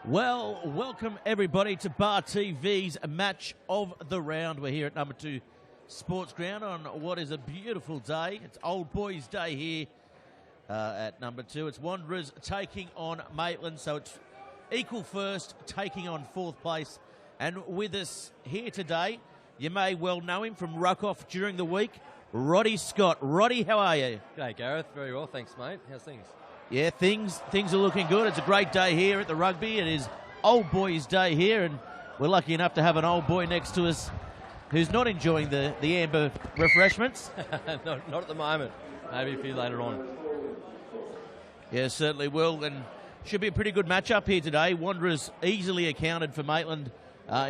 Well, welcome everybody to Bar TV's match of the round. We're here at number 2 Sports Ground on what is a beautiful day. It's Old Boys Day here at number 2. It's Wanderers taking on Maitland, so it's equal first, taking on 4th place. And with us here today, you may well know him from Ruck-Off during the week, Roddy Scott. Roddy, how are you? G'day, Gareth. Very well, thanks, mate. How's things? Yeah, things are looking good. It's a great day here at the rugby. It is Old Boys Day here, and we're lucky enough to have an old boy next to us who's not enjoying the amber refreshments. not at the moment. Maybe a few later on. Yeah, certainly will, and should be a pretty good matchup here today. Wanderers easily accounted for Maitland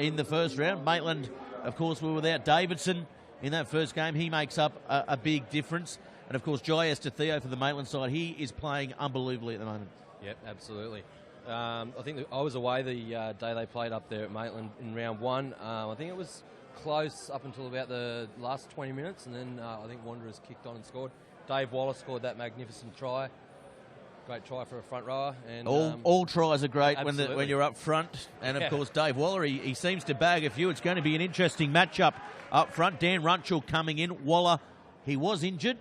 in the first round. Maitland, of course, were without Davidson in that first game. He makes up a big difference. And, of course, Jai Estetheo for the Maitland side. He is playing unbelievably at the moment. Yep, absolutely. I think I was away the day they played up there at Maitland in round 1. I think it was close up until about the last 20 minutes, and then I think Wanderers kicked on and scored. Dave Waller scored that magnificent try. Great try for a front rower. And all tries are great absolutely. when you're up front. And, of course, Dave Waller, he seems to bag a few. It's going to be an interesting matchup up front. Dan Runchell coming in. Waller, he was injured,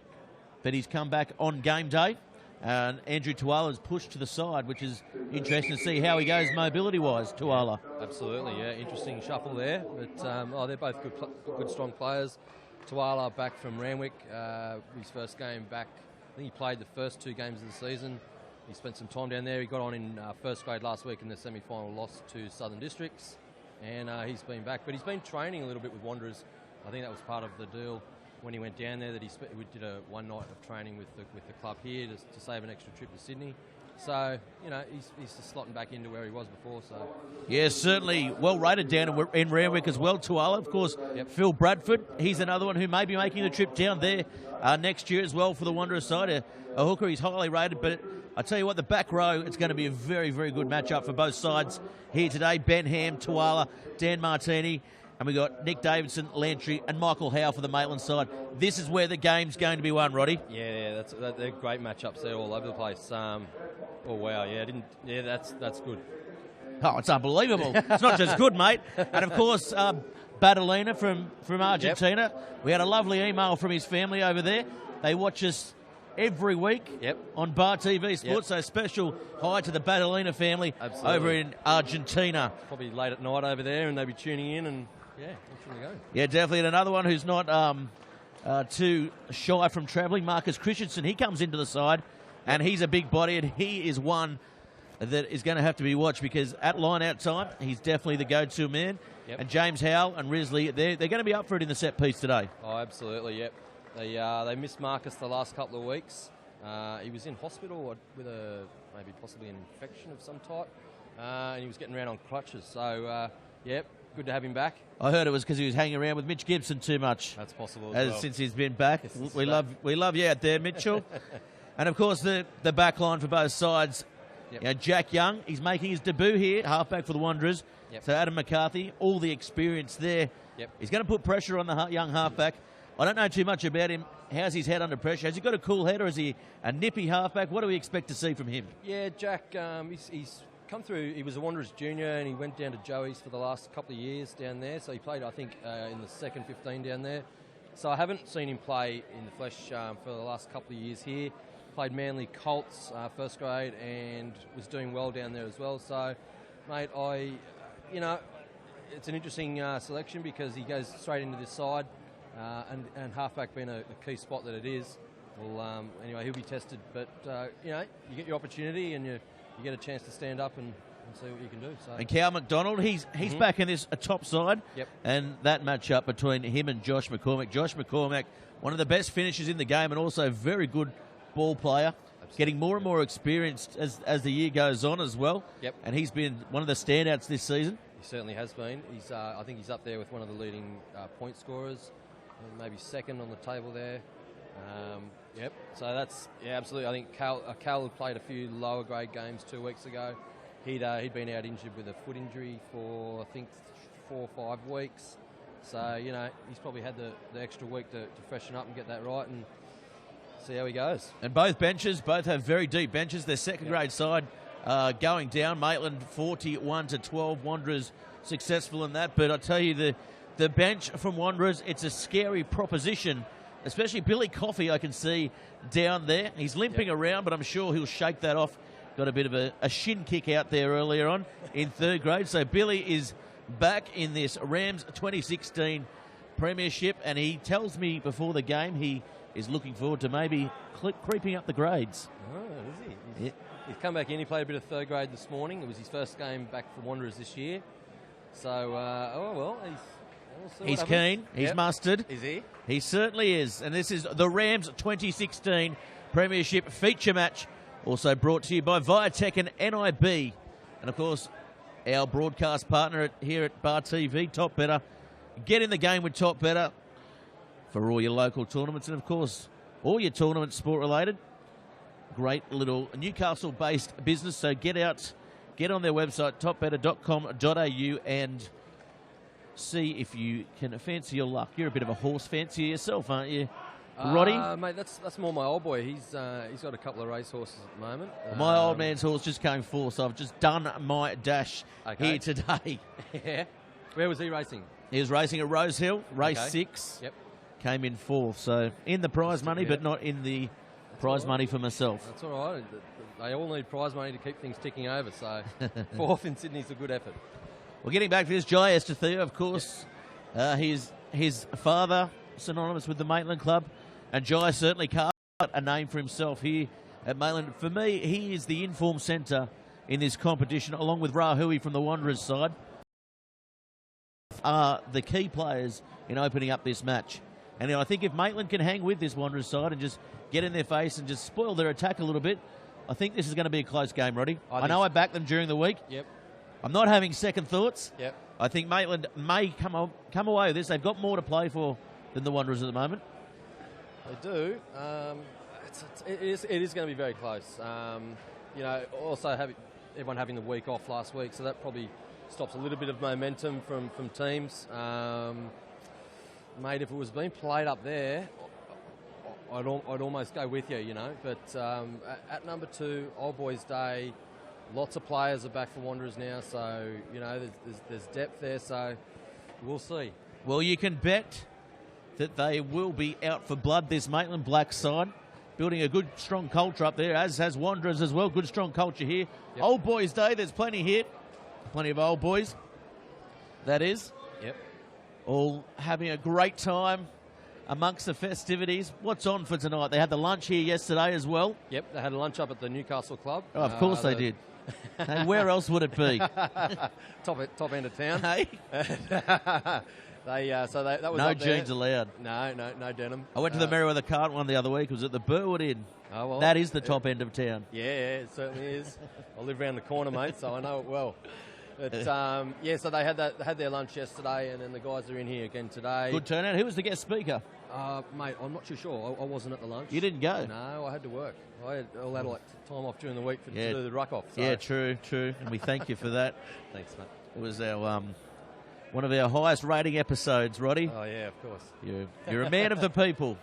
but he's come back on game day. And Andrew Tuala's pushed to the side, which is interesting to see how he goes mobility-wise, Tuala. Yeah, absolutely, yeah. Interesting shuffle there. But they're both good, strong players. Tuala back from Randwick, his first game back. I think he played the first 2 games of the season. He spent some time down there. He got on in first grade last week in the semi-final loss to Southern Districts. And he's been back. But he's been training a little bit with Wanderers. I think that was part of the deal when he went down there, that we did a one night of training with the club here to save an extra trip to Sydney. So, he's just slotting back into where he was before. So, yeah, certainly well rated down in Randwick as well, Tuala. Of course, yep. Phil Bradford, he's another one who may be making the trip down there next year as well for the Wanderers side. A hooker, he's highly rated, but I tell you what, the back row, it's going to be a very, very good matchup for both sides here today. Ben Ham, Tuala, Dan Martini. And we've got Nick Davidson, Lantry, and Michael Howe for the Maitland side. This is where the game's going to be won, Roddy. Yeah, they're great matchups there all over the place. Oh wow, that's good. Oh, it's unbelievable. It's not just good, mate. And of course, Badalina from Argentina. Yep. We had a lovely email from his family over there. They watch us every week on Bar TV Sports. So special hi to the Badalina family over in Argentina. Probably late at night over there, and they'll be tuning in and. Yeah, watching the game. Yeah, definitely. And another one who's not too shy from travelling, Marcus Christensen. He comes into the side, and he's a big body, and he is one that is going to have to be watched because at line-out time, he's definitely the go-to man. Yep. And James Howell and Risley, they're going to be up for it in the set piece today. Oh, absolutely, yep. They missed Marcus the last couple of weeks. He was in hospital with possibly an infection of some type, and he was getting around on crutches. So, yep. Good to have him back. I heard it was because he was hanging around with Mitch Gibson too much. That's possible as well. Since he's been back. We love you out there, Mitchell. And, of course, the back line for both sides. Yep. Jack Young, he's making his debut here, halfback for the Wanderers. Yep. So Adam McCarthy, all the experience there. Yep. He's going to put pressure on the young halfback. I don't know too much about him. How's his head under pressure? Has he got a cool head or is he a nippy halfback? What do we expect to see from him? Yeah, Jack, he's come through. He was a Wanderers junior and he went down to Joey's for the last couple of years down there. So he played, I think, in the second 15 down there. So I haven't seen him play in the flesh for the last couple of years here. Played Manly Colts first grade and was doing well down there as well. So, mate, it's an interesting selection because he goes straight into this side and halfback being a key spot that it is. Well, anyway, he'll be tested. But, you get your opportunity and you get a chance to stand up and see what you can do. So. And Cal McDonald, he's back in this top side. Yep. And that matchup between him and Josh McCormack. Josh McCormack, one of the best finishers in the game and also a very good ball player. Absolutely. Getting more and more experienced as the year goes on as well. Yep. And he's been one of the standouts this season. He certainly has been. I think he's up there with one of the leading point scorers, maybe second on the table there. Yep. So that's absolutely. I think Cal had played a few lower grade games 2 weeks ago. He'd been out injured with a foot injury for I think 4 or 5 weeks. So he's probably had the extra week to freshen up and get that right and see how he goes. And both have very deep benches. Their second grade side going down. Maitland 41-12. Wanderers successful in that. But I tell you, the bench from Wanderers, it's a scary proposition, especially Billy Coffey I can see down there. He's limping around, but I'm sure he'll shake that off. Got a bit of a shin kick out there earlier on in third grade. So Billy is back in this Rams 2016 Premiership, and he tells me before the game he is looking forward to maybe creeping up the grades. Oh, is he? He's come back in. He played a bit of third grade this morning. It was his first game back for Wanderers this year. So, he's keen. He's mustard. Is he? He certainly is. And this is the Rams 2016 Premiership feature match, also brought to you by Viatech and NIB. And, of course, our broadcast partner here at Bar TV, Top Better. Get in the game with Top Better for all your local tournaments and, of course, all your tournaments sport-related. Great little Newcastle-based business. So get on their website, topbetter.com.au, and see if you can fancy your luck. You're a bit of a horse fancier yourself, aren't you, Roddy? Mate, that's more my old boy. He's got a couple of race horses at the moment. My old man's horse just came fourth, so I've just done my dash here today. Yeah. Where was he racing? He was racing at Rosehill, race 6. Yep. Came in fourth, so in the prize money, but not in the prize money for myself. That's all right. They all need prize money to keep things ticking over, so fourth in Sydney's a good effort. Well, getting back to this, Jai Estathea, of course, his father, synonymous with the Maitland Club, and Jai certainly carved a name for himself here at Maitland. For me, he is the inform centre in this competition, along with Rahui from the Wanderers side, are the key players in opening up this match. And I think if Maitland can hang with this Wanderers side and just get in their face and just spoil their attack a little bit, I think this is going to be a close game, Roddy. I know I backed them during the week. Yep. I'm not having second thoughts. Yep. I think Maitland may come away with this. They've got more to play for than the Wanderers at the moment. They do. It is going to be very close. Also everyone having the week off last week, so that probably stops a little bit of momentum from teams. Mate, if it was being played up there, I'd almost go with you, But at number 2, Old Boys Day, lots of players are back for Wanderers now, so, there's depth there, so we'll see. Well, you can bet that they will be out for blood, this Maitland Black side, building a good, strong culture up there, as has Wanderers as well. Good, strong culture here. Yep. Old Boys Day, there's plenty here. Plenty of old boys, that is. Yep. All having a great time amongst the festivities. What's on for tonight? They had the lunch here yesterday as well. Yep, they had a lunch up at the Newcastle Club. Oh, of course they did. And where else would it be? top end of town. Hey? that was no up there. jeans allowed. No denim. I went to the Merriweather Cart one the other week. It was at the Burwood Inn. Oh, well, that is the top end of town. Yeah, it certainly is. I live around the corner, mate, so I know it well. But, so they had their lunch yesterday, and then the guys are in here again today. Good turnout. Who was the guest speaker? Mate, I'm not too sure. I wasn't at the lunch. You didn't go? No, I had to work. I had all that time off during the week to do the ruck off. So. Yeah, true. And we thank you for that. Thanks, mate. It was our one of our highest rating episodes, Roddy. Oh, yeah, of course. You're a man of the people.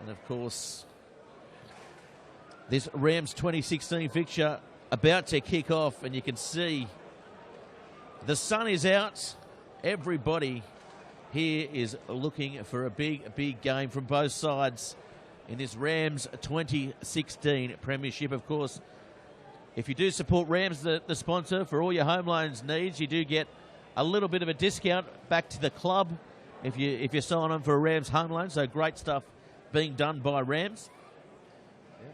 And, of course, this Rams 2016 fixture about to kick off, and you can see the sun is out. Everybody here is looking for a big game from both sides in this Rams 2016 Premiership. Of course, if you do support Rams, the sponsor, for all your home loans needs, you do get a little bit of a discount back to the club if you sign on for a Rams home loan. So great stuff being done by Rams. Yeah.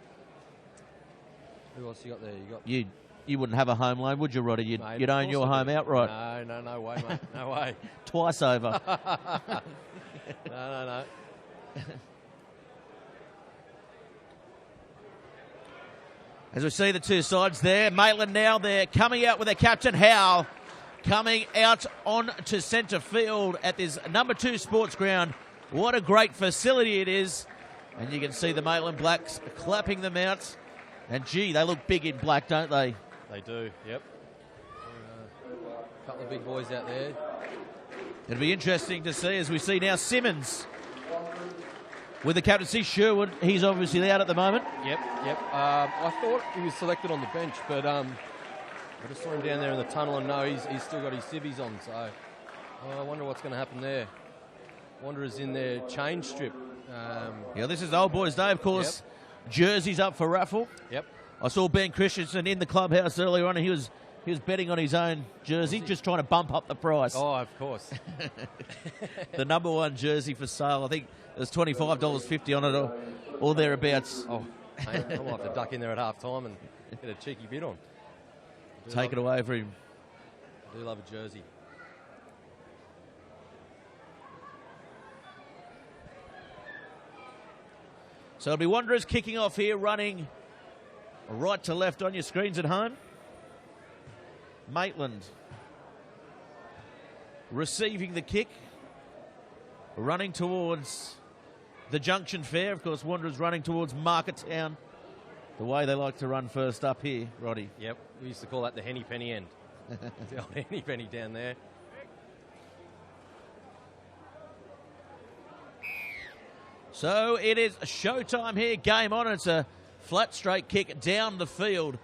Who else you got there? You wouldn't have a home loan, would you, Roddy? You'd own your home outright. No way, mate. No way. Twice over. No. As we see the two sides there, Maitland now they're coming out with their captain, Howell, coming out on to centre field at this number 2 sports ground. What a great facility it is. And you can see the Maitland Blacks clapping them out. And, gee, they look big in black, don't they? They do, yep. A couple of big boys out there. It'll be interesting to see as we see now Simmons With the captaincy, Sherwood, he's obviously out at the moment. Yep. I thought he was selected on the bench, but I just saw him down there in the tunnel, and no, he's still got his civvies on, so I wonder what's going to happen there. Wanderers in their change strip. Yeah, this is Old Boys Day, of course. Yep. Jerseys up for raffle. Yep. I saw Ben Christensen in the clubhouse earlier on, and he was betting on his own jersey, just trying to bump up the price. Oh, of course. The number one jersey for sale, I think there's $25.50 on it or thereabouts. Oh, mate, I might have to duck in there at half time and get a cheeky bid on. Take it away for him. I do love a jersey. So it'll be Wanderers kicking off here, running right to left on your screens at home. Maitland receiving the kick, running towards the Junction Fair. Of course, Wanderers running towards Marketown, the way they like to run first up here, Roddy. Yep, we used to call that the Henny Penny end. The old Henny Penny down there. So it is showtime here, game on. It's a flat straight kick down the field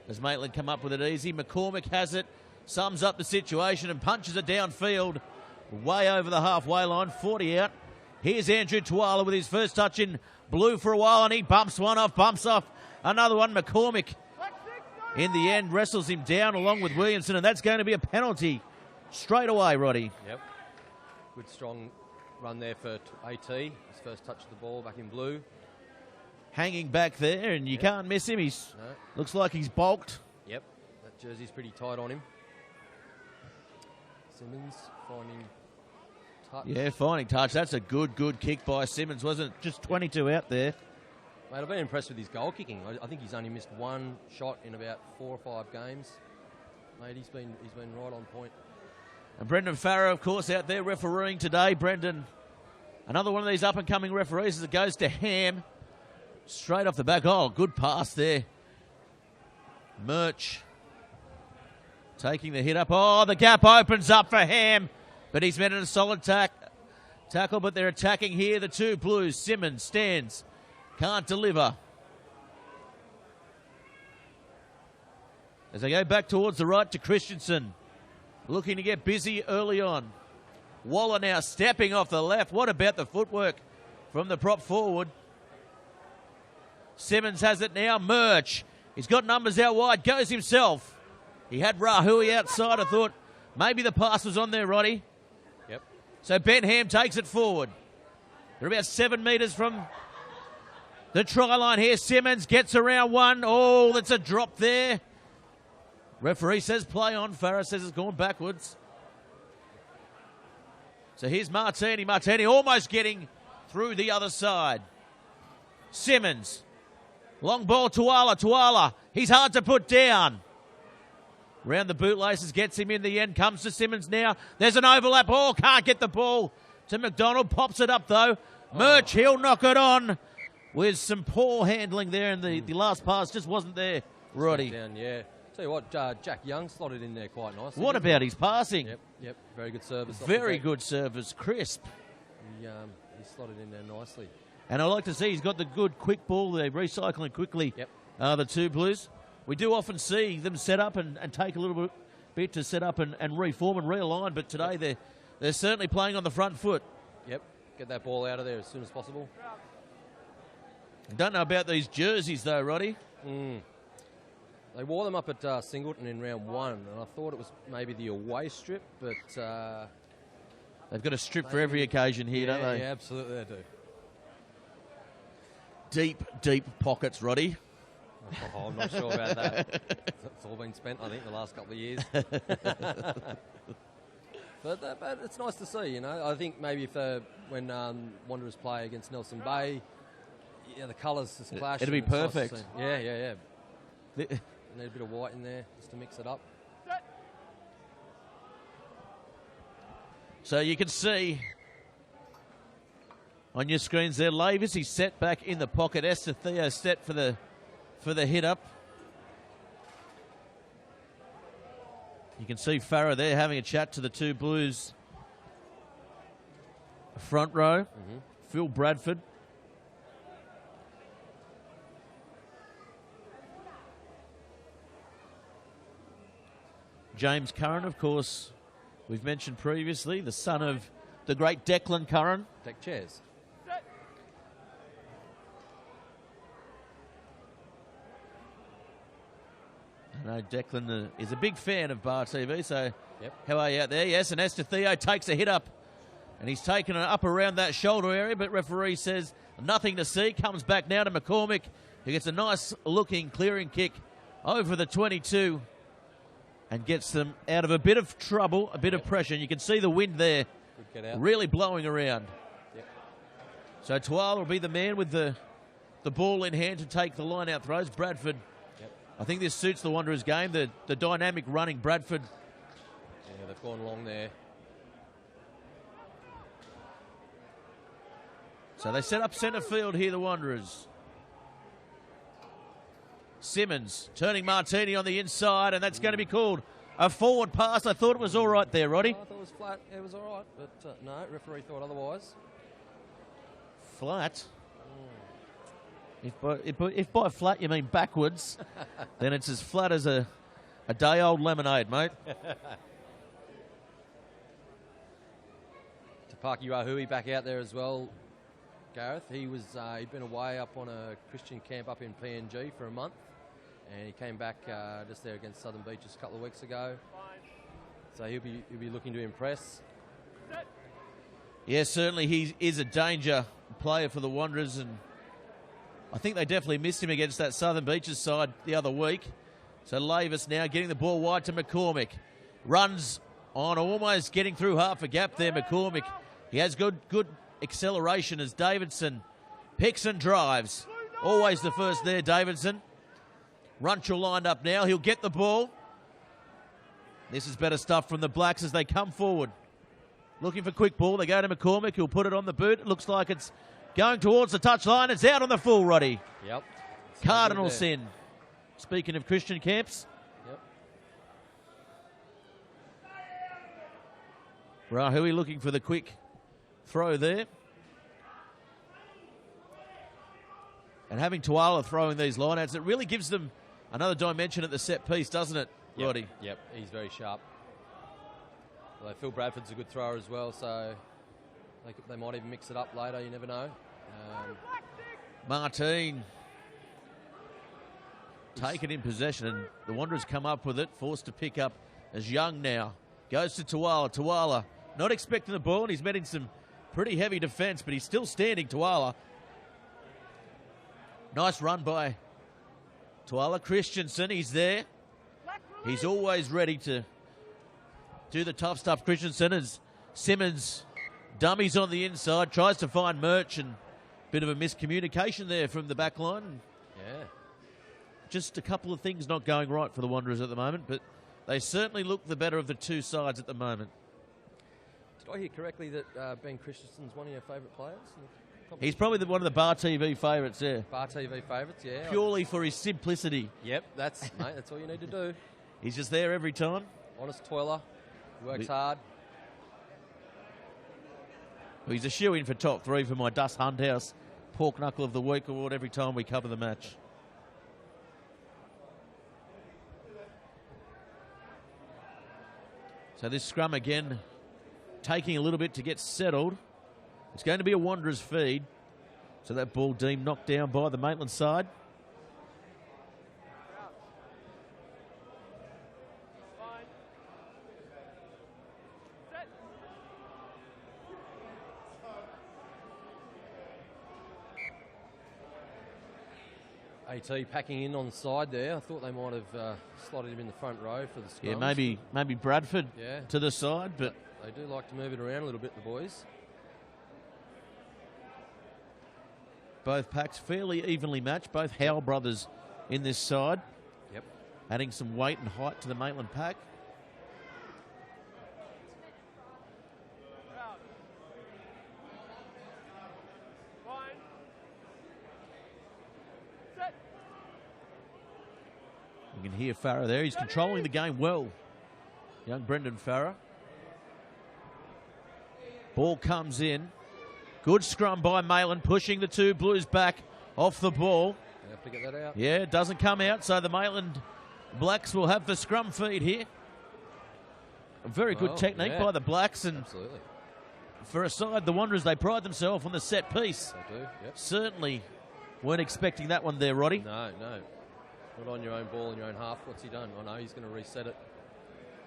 as Maitland come up with it easy. McCormick has it, sums up the situation and punches it downfield way over the halfway line, 40 out. Here's Andrew Tuala with his first touch in blue for a while, and he bumps off another one. McCormick in the end wrestles him down along with Williamson, and that's going to be a penalty straight away, Roddy. Yep. Good strong run there for AT. His first touch of the ball back in blue. Hanging back there, and you can't miss him. Looks like he's bulked. Yep, that jersey's pretty tight on him. Simmons finding touch. Yeah, finding touch. That's a good kick by Simmons, wasn't it? Just 22 out there. Mate, I've been impressed with his goal kicking. I think he's only missed one shot in about 4 or 5 games. Mate, he's been right on point. And Brendan Farrow, of course, out there refereeing today. Brendan, another one of these up-and-coming referees as it goes to Ham. Straight off the back. Oh, good pass there. Murch taking the hit up. Oh, the gap opens up for Ham. But he's met in a solid tackle, but they're attacking here. The two Blues. Simmons stands. Can't deliver. As they go back towards the right to Christensen. Looking to get busy early on. Waller now stepping off the left. What about the footwork from the prop forward? Simmons has it now. Murch. He's got numbers out wide. Goes himself. He had Rahui outside. I thought maybe the pass was on there, Roddy. Yep. So Ben Ham takes it forward. They're about 7 metres from the try line here. Simmons gets around one. Oh, that's a drop there. Referee says play on. Farah says it's gone backwards. So here's Martini. Martini almost getting through the other side. Simmons. Long ball, Tuala. Tuala. He's hard to put down. Round the bootlaces, gets him in the end. Comes to Simmons now. There's an overlap. Oh, can't get the ball to McDonald. Pops it up, though. Murch, he'll knock it on with some poor handling there. And the last pass just wasn't there, Roddy. Down, yeah. Tell you what, Jack Young slotted in there quite nicely. What about his passing? Yep. Very good service. Very good service. Crisp. He slotted in there nicely. And I like to see he's got the good quick ball. They're recycling quickly, yep. The two Blues. We do often see them set up and take a little bit to set up and reform and realign, but today they're certainly playing on the front foot. Yep. Get that ball out of there as soon as possible. Don't know about these jerseys, though, Roddy. They wore them up at Singleton in round 1, and I thought it was maybe the away strip, but... they've got a strip for every occasion here, don't they? Yeah, absolutely they do. Deep pockets, Roddy. Oh, I'm not sure about that. It's all been spent, I think, the last couple of years. But it's nice to see, you know. I think maybe when Wanderers play against Nelson Bay, the colours just clash. It'll be perfect. Nice. Yeah. Need a bit of white in there just to mix it up. So you can see on your screens there, Lavis, he's set back in the pocket. Esther Theo set for the hit up. You can see Farah there having a chat to the two Blues front row. Phil Bradford James Curran, of course, we've mentioned previously, the son of the great Declan Curran. Deck chairs. I know Declan is a big fan of Bar TV, so Yep. how are you out there? Yes, and Esther Theo takes a hit up, and he's taken it up around that shoulder area, but referee says nothing to see. Comes back now to McCormick, who gets a nice-looking clearing kick over the 22 and gets them out of a bit of trouble, a bit of pressure. And you can see the wind there Good get out. really blowing around. Yep. So Tuala will be the man with the ball in hand to take the line-out throws. Bradford, Yep. I think this suits the Wanderers game, the dynamic running Bradford. Yeah, they've gone long there. So they set up centre field here, the Wanderers. Simmons turning Martini on the inside, and that's going to be called a forward pass. I thought it was all right there, Roddy. I thought it was flat. It was all right, but no, referee thought otherwise. Flat? If by flat you mean backwards, then it's as flat as a day-old lemonade, mate. Tapaki Rahui back out there as well, Gareth. He'd been away up on a Christian camp up in PNG for a month, and he came back just there against Southern Beaches a couple of weeks ago. So he'll be looking to impress. Yeah, certainly he is a danger player for the Wanderers, and I think they definitely missed him against that Southern Beaches side the other week. So Lavis now getting the ball wide to McCormick. Runs on, almost getting through half a gap there, McCormick. He has good acceleration as Davidson picks and drives. Always the first there, Davidson. Runchell lined up now. He'll get the ball. This is better stuff from the Blacks as they come forward. Looking for quick ball. They go to McCormick. He'll put it on the boot. It looks like it's going towards the touchline. It's out on the full, Roddy. Yep. Cardinal sin. Speaking of Christian camps. Yep. Rahui looking for the quick throw there. And having Tuala throwing these lineouts, it really gives them another dimension at the set piece, doesn't it, Roddy? Yep, he's very sharp. Well, Phil Bradford's a good thrower as well, so they might even mix it up later, you never know. Martin taken in possession, and the Wanderers come up with it, forced to pick up as Young now. Goes to Tuala. Tuala not expecting the ball, and he's met in some pretty heavy defence, but he's still standing, Tuala. Nice run by Tuala. Christensen, he's there. He's always ready to do the tough stuff, Christensen, as Simmons dummies on the inside, tries to find Murch, and bit of a miscommunication there from the back line. Yeah. Just a couple of things not going right for the Wanderers at the moment, but they certainly look the better of the two sides at the moment. Did I hear correctly that Ben Christensen's one of your favourite players? He's probably one of the Bar TV favourites, yeah. Bar TV favourites, yeah. Purely for his simplicity. Yep, mate, that's all you need to do. He's just there every time. Honest toiler, works hard. Well, he's a shoe-in for top three for my Dust Hunt House Pork Knuckle of the Week award every time we cover the match. So this scrum again, taking a little bit to get settled. It's going to be a Wanderers feed. So that ball deemed knocked down by the Maitland side. AT packing in on the side there. I thought they might have slotted him in the front row for the scrums. Yeah, maybe Bradford to the side, but they do like to move it around a little bit, the boys. Both packs fairly evenly matched. Both Howell brothers in this side. Yep. Adding some weight and height to the Maitland pack. You can hear Farah there. He's controlling the game well. Young Brendan Farah. Ball comes in. Good scrum by Maitland, pushing the two Blues back off the ball. They have to get that out. Yeah, it doesn't come out, so the Maitland Blacks will have the scrum feed here. A very good technique by the Blacks, and absolutely. For a side, the Wanderers, they pride themselves on the set piece. They do, yep. Certainly weren't expecting that one there, Roddy. No. Not on your own ball in your own half. What's he done? Oh, no, he's going to reset it.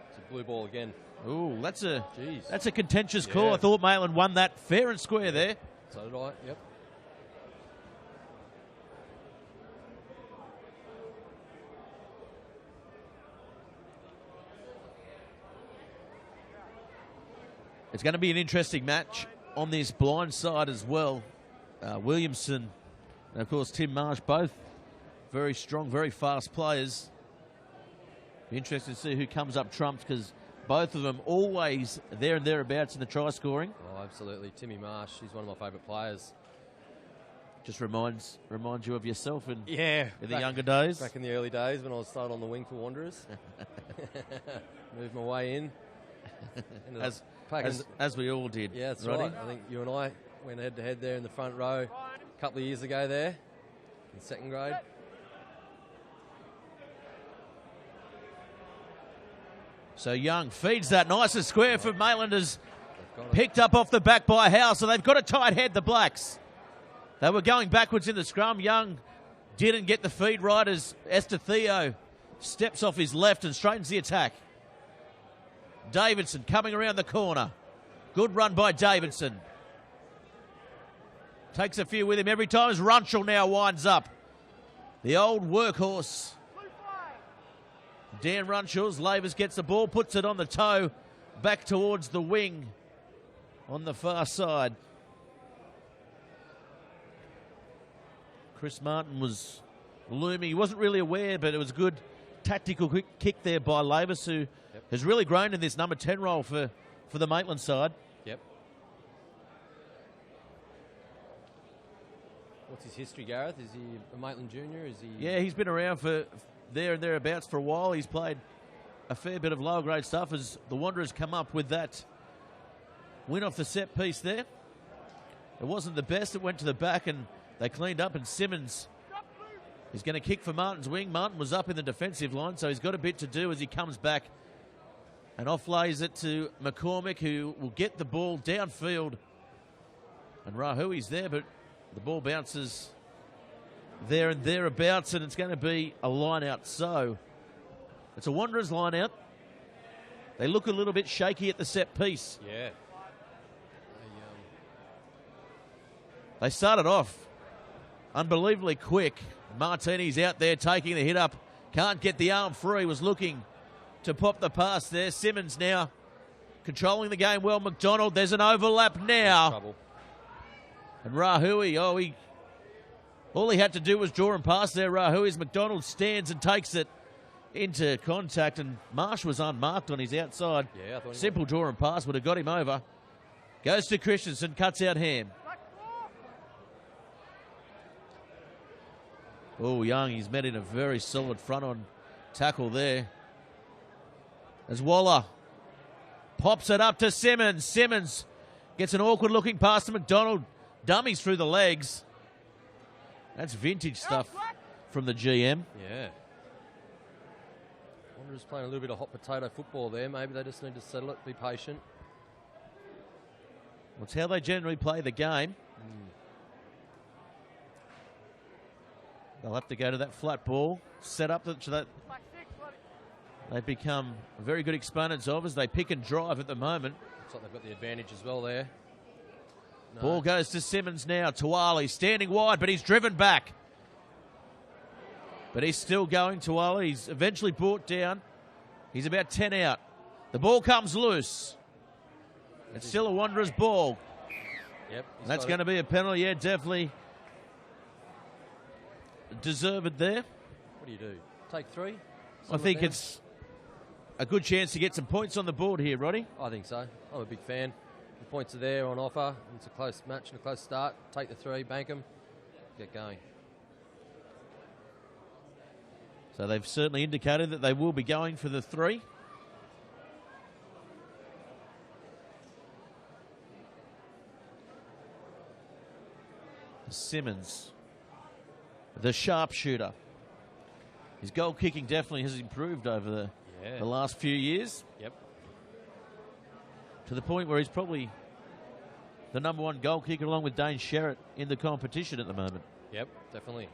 It's a blue ball again. Ooh, that's a Jeez. contentious call. I thought Maitland won that fair and square there. So did I, yep. It's going to be an interesting match on this blind side as well. Williamson and, of course, Tim Marsh, both very strong, very fast players. Be interesting to see who comes up trumps, because both of them always there and thereabouts in the try scoring. Oh, absolutely. Timmy Marsh, he's one of my favourite players. Just reminds you of yourself in the younger days. Back in the early days when I was started on the wing for Wanderers. Moved my way in. As we all did. Yeah, that's Roddy. right. I think you and I went head-to-head there in the front row a couple of years ago there in second grade. So Young feeds that nice and square for Maitland, is picked up off the back by Howe, so they've got a tight head, the Blacks. They were going backwards in the scrum. Young didn't get the feed right as Esther Theo steps off his left and straightens the attack. Davidson coming around the corner. Good run by Davidson. Takes a few with him every time as Runchell now winds up. The old workhorse. Dan Runchell's Lavers gets the ball, puts it on the toe, back towards the wing on the far side. Chris Martin was looming. He wasn't really aware, but it was a good tactical quick kick there by Lavers, who has really grown in this number 10 role for the Maitland side. Yep. What's his history, Gareth? Is he a Maitland junior? Is he? Yeah, he's been around for there and thereabouts for a while. He's played a fair bit of lower grade stuff as the Wanderers come up with that win off the set piece there. It wasn't the best. It went to the back and they cleaned up, and Simmons is going to kick for Martin's wing. Martin was up in the defensive line, so he's got a bit to do as he comes back and offlays it to McCormick, who will get the ball downfield. And Rahui's there, but the ball bounces there and thereabouts, and it's going to be a line out. So it's a Wanderers line out. They look a little bit shaky at the set piece. Yeah. They started off unbelievably quick. Martini's out there taking the hit up. Can't get the arm free. Was looking to pop the pass there. Simmons now controlling the game well. McDonald, there's an overlap now. And Rahui, all he had to do was draw and pass there. Rahui's McDonald stands and takes it into contact, and Marsh was unmarked on his outside. Yeah, I thought simple draw and pass would have got him over. Goes to Christensen, cuts out Ham. Oh, Young, he's met in a very solid front-on tackle there. As Waller pops it up to Simmons. Simmons gets an awkward-looking pass to McDonald. Dummies through the legs. That's vintage stuff from the GM. Yeah. Wanderers playing a little bit of hot potato football there. Maybe they just need to settle it, be patient. Well, it's how they generally play the game. They'll have to go to that flat ball, set up so that they become very good exponents of as they pick and drive at the moment. Looks like they've got the advantage as well there. No. Ball goes to Simmons now. Tuwali standing wide, but he's driven back. But he's still going. Tuwali, he's eventually brought down. He's about 10 out. The ball comes loose. It's still a Wanderers ball. Yep. That's going to be a penalty. Yeah, definitely deserved there. What do you do? Take three? I think it's a good chance to get some points on the board here, Roddy. I think so. I'm a big fan. The points are there on offer. It's a close match and a close start. Take the three, bank them, get going. So they've certainly indicated that they will be going for the three. Simmons, the sharpshooter. His goal kicking definitely has improved over the last few years. Yep. to the point where he's probably the #1 goal kicker along with Dane Sherritt in the competition at the moment. Yep, definitely.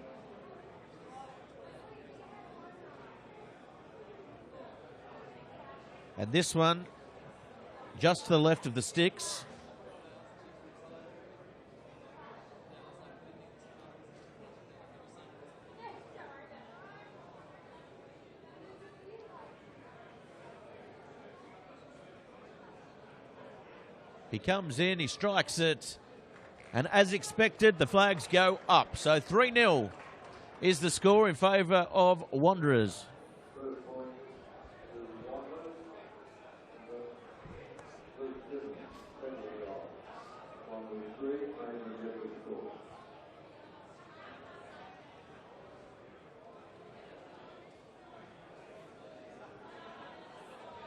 And this one, just to the left of the sticks. He comes in, he strikes it, and as expected, the flags go up. So 3-0 is the score in favour of Wanderers.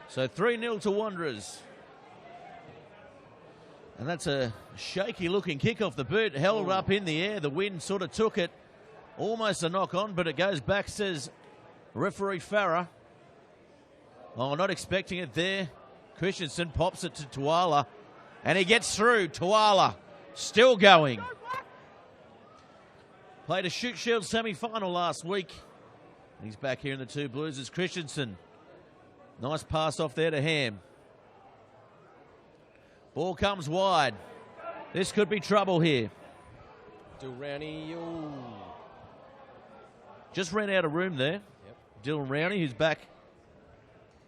So 3-0 to Wanderers. And that's a shaky-looking kick off the boot, held up in the air. The wind sort of took it. Almost a knock-on, but it goes back, says referee Farah. Oh, not expecting it there. Christensen pops it to Tuala, and he gets through. Tuala still going. Played a Shoot Shield semi-final last week. He's back here in the two blues as Christensen. Nice pass off there to Ham. Ball comes wide. This could be trouble here. Dilrowney. Just ran out of room there. Yep. Dylan Rowney, who's back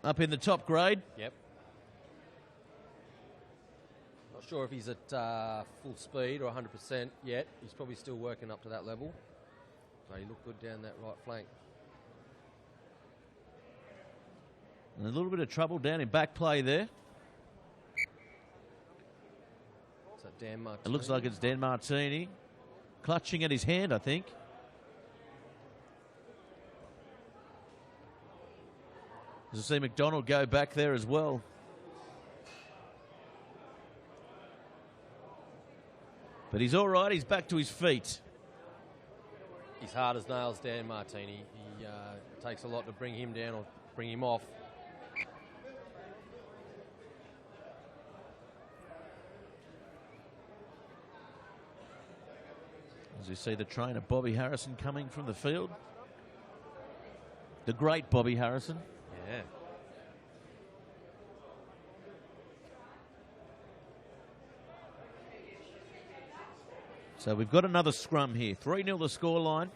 up in the top grade. Yep. Not sure if he's at full speed or 100% yet. He's probably still working up to that level. So he looked good down that right flank. And a little bit of trouble down in back play there. Dan Martini. It looks like it's Dan Martini clutching at his hand, I think. As I see McDonald go back there as well. But he's all right. He's back to his feet. He's hard as nails, Dan Martini. He takes a lot to bring him down or bring him off. As you see the trainer, Bobby Harrison, coming from the field. The great Bobby Harrison. Yeah. So we've got another scrum here. 3-0 the scoreline.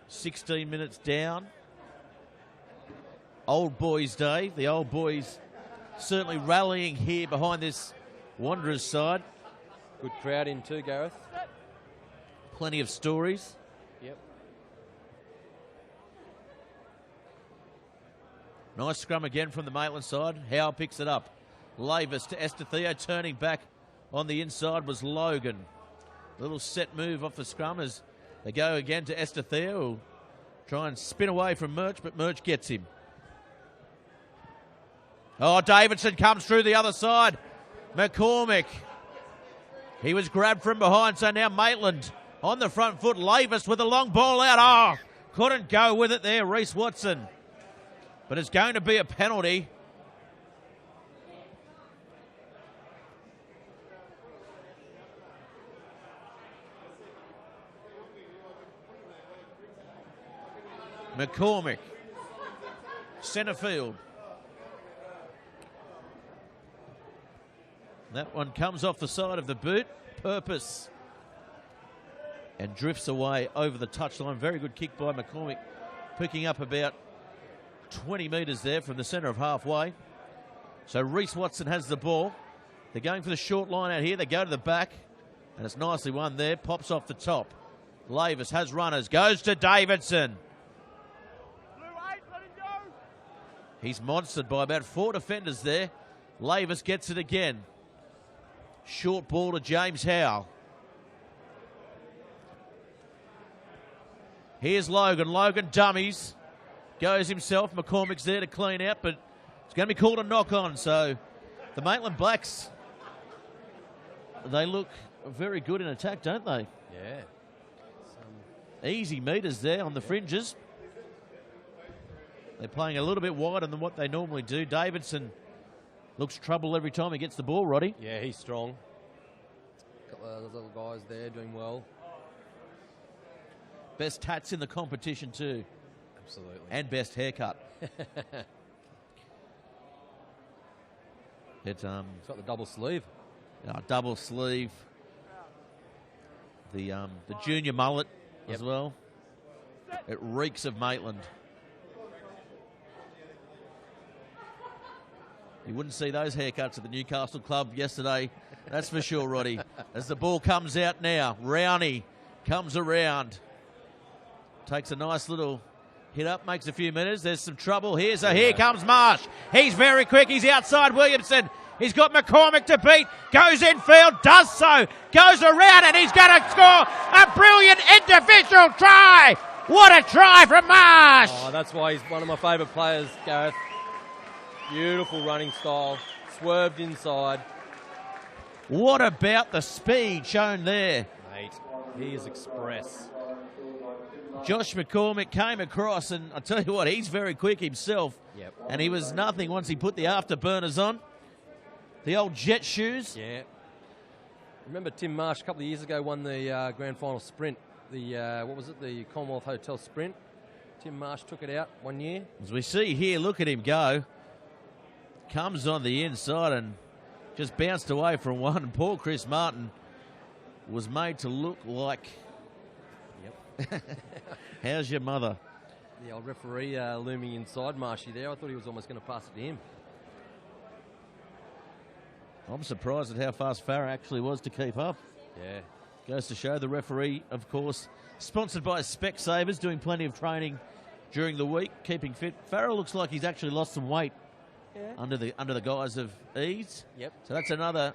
16 minutes down. Old Boys Day. The old boys certainly rallying here behind this Wanderers side. Good crowd in too, Gareth. Plenty of stories. Yep. Nice scrum again from the Maitland side. Howe picks it up. Lavis to Estetheo. Turning back on the inside was Logan. Little set move off the scrum as they go again to Estetheo, who'll try and spin away from Murch, but Murch gets him. Oh, Davidson comes through the other side. McCormick. He was grabbed from behind, so now Maitland on the front foot. Lavis with a long ball out. Oh, couldn't go with it there, Reece Watson. But it's going to be a penalty. McCormick, centre field. That one comes off the side of the boot. Purpose. And drifts away over the touchline. Very good kick by McCormick. Picking up about 20 metres there from the centre of halfway. So Reece Watson has the ball. They're going for the short line out here. They go to the back. And it's nicely won there. Pops off the top. Lavis has runners. Goes to Davidson. He's monstered by about 4 defenders there. Lavis gets it again. Short ball to James Howe. Here's Logan. Logan dummies. Goes himself. McCormick's there to clean out, but it's going to be called a knock-on. So the Maitland Blacks, they look very good in attack, don't they? Yeah. Easy meters there on the fringes. They're playing a little bit wider than what they normally do. Davidson looks trouble every time he gets the ball, Roddy. Yeah, he's strong. A couple of those other guys there doing well. Best tats in the competition too. Absolutely. And best haircut. It's got the double sleeve. Double sleeve. The junior mullet as well. It reeks of Maitland. You wouldn't see those haircuts at the Newcastle club yesterday, that's for sure, Roddy. As the ball comes out now, Rowney comes around. Takes a nice little hit up, makes a few minutes. There's some trouble here, so here comes Marsh. He's very quick, he's outside Williamson. He's got McCormick to beat, goes infield, does so, goes around, and he's going to score a brilliant individual try. What a try from Marsh. Oh, that's why he's one of my favourite players, Gareth. Beautiful running style, swerved inside. What about the speed shown there? Mate, he is express. Josh McCormick came across, and I tell you what, he's very quick himself. Yep. And he was nothing once he put the afterburners on. The old jet shoes. Yeah. Remember Tim Marsh a couple of years ago won the grand final sprint. The what was it? The Commonwealth Hotel sprint. Tim Marsh took it out one year. As we see here, look at him go. Comes on the inside and just bounced away from one. Poor Chris Martin was made to look like... Yep. How's your mother? The old referee looming inside Marshy there. I thought he was almost going to pass it to him. I'm surprised at how fast Farah actually was to keep up. Yeah. Goes to show the referee, of course, sponsored by Specsavers, doing plenty of training during the week, keeping fit. Farah looks like he's actually lost some weight under the guise of ease. Yep. So that's another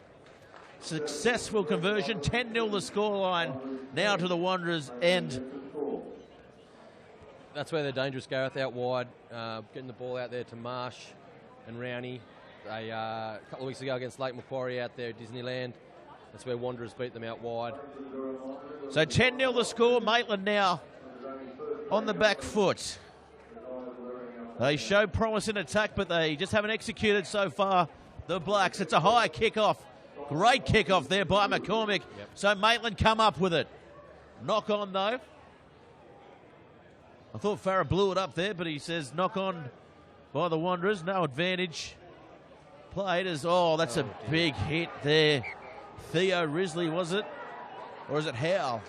successful conversion. 10-0 the scoreline now to the Wanderers' end. That's where they're dangerous, Gareth, out wide, getting the ball out there to Marsh and Rowney. They, a couple of weeks ago against Lake Macquarie out there at Disneyland, that's where Wanderers beat them out wide. So 10-0 the score. Maitland now on the back foot. They show promise in attack, but they just haven't executed so far, the Blacks. It's a high kick-off. Great kick-off there by McCormick. Yep. So Maitland come up with it. Knock on, though. I thought Farah blew it up there, but he says knock on by the Wanderers. No advantage played as... Oh, that's a big hit there. Theo Risley, was it? Or is it Howe?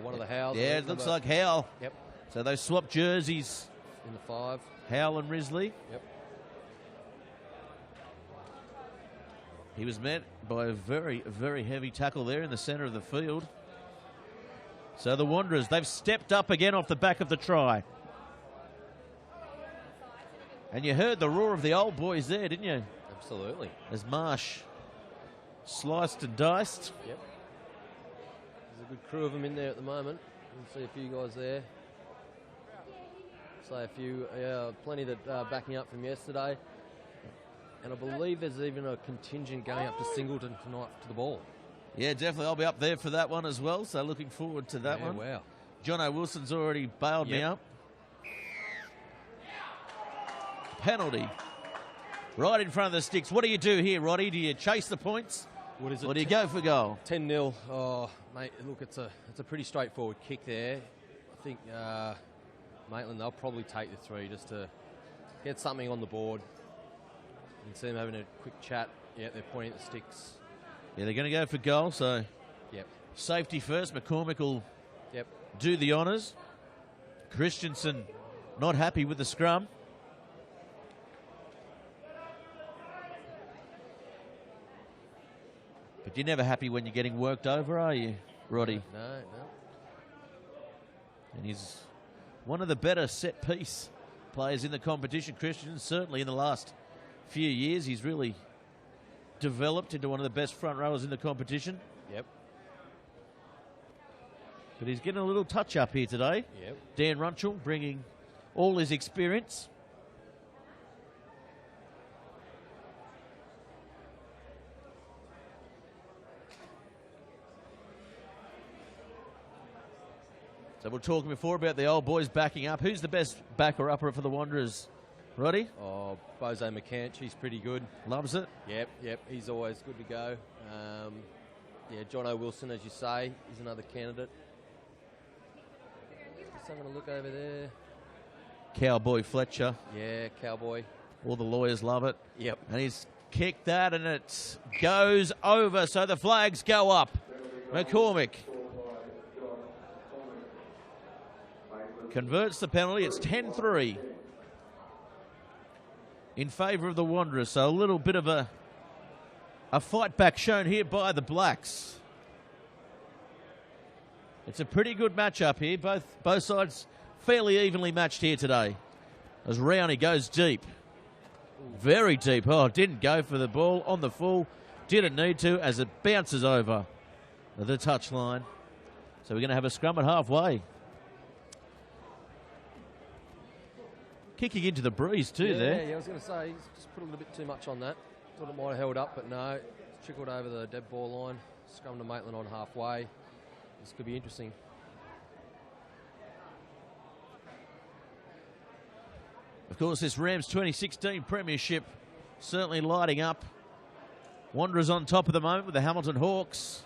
One of the Howes. Yeah, it looks like Howe. Yep. So they swapped jerseys. In the 5. Howe and Risley. Yep. He was met by a very, very heavy tackle there in the centre of the field. So the Wanderers, they've stepped up again off the back of the try. And you heard the roar of the old boys there, didn't you? Absolutely. As Marsh sliced and diced. Yep. There's a good crew of them in there at the moment. You can see a few guys there. Say a few, plenty that backing up from yesterday. And I believe there's even a contingent going up to Singleton tonight to the ball. Yeah, definitely. I'll be up there for that one as well. So looking forward to that one. Wow. Jono Wilson's already bailed me up. Penalty. Right in front of the sticks. What do you do here, Roddy? Do you chase the points? What is it? Or do you go for goal? 10-0. Oh, mate, look, it's a pretty straightforward kick there. I think Maitland, they'll probably take the 3 just to get something on the board. You can see them having a quick chat. Yeah, they're pointing at the sticks. Yeah, they're going to go for goal, so yep. Safety first. McCormick will yep. do the honours. Christensen not happy with the scrum. But you're never happy when you're getting worked over, are you, Roddy? No. And he's one of the better set-piece players in the competition. Christensen, certainly in the last few years, he's really developed into one of the best front rowers in the competition. Yep. But he's getting a little touch-up here today. Yep. Dan Runchell bringing all his experience. So we're talking before about the old boys backing up. Who's the best backer-upper for the Wanderers, Roddy? Oh, Bose McCanch, he's pretty good. Loves it. Yep, he's always good to go. John O. Wilson, as you say, is another candidate. Just having a look over there. Cowboy Fletcher. Yeah, Cowboy. All the lawyers love it. Yep. And he's kicked that, and it goes over, so the flags go up. McCormick converts the penalty. It's 10-3 in favour of the Wanderers. So a little bit of a fight back shown here by the Blacks. It's a pretty good matchup here. Both sides fairly evenly matched here today. As Rowney goes deep. Very deep. Oh, didn't go for the ball on the full. Didn't need to as it bounces over the touchline. So we're going to have a scrum at halfway. Kicking into the breeze too there. Yeah, I was going to say, he's just put a little bit too much on that. Thought it might have held up, but no. It's trickled over the dead ball line. Scrum to Maitland on halfway. This could be interesting. Of course, this Rams 2016 Premiership certainly lighting up. Wanderers on top at the moment with the Hamilton Hawks.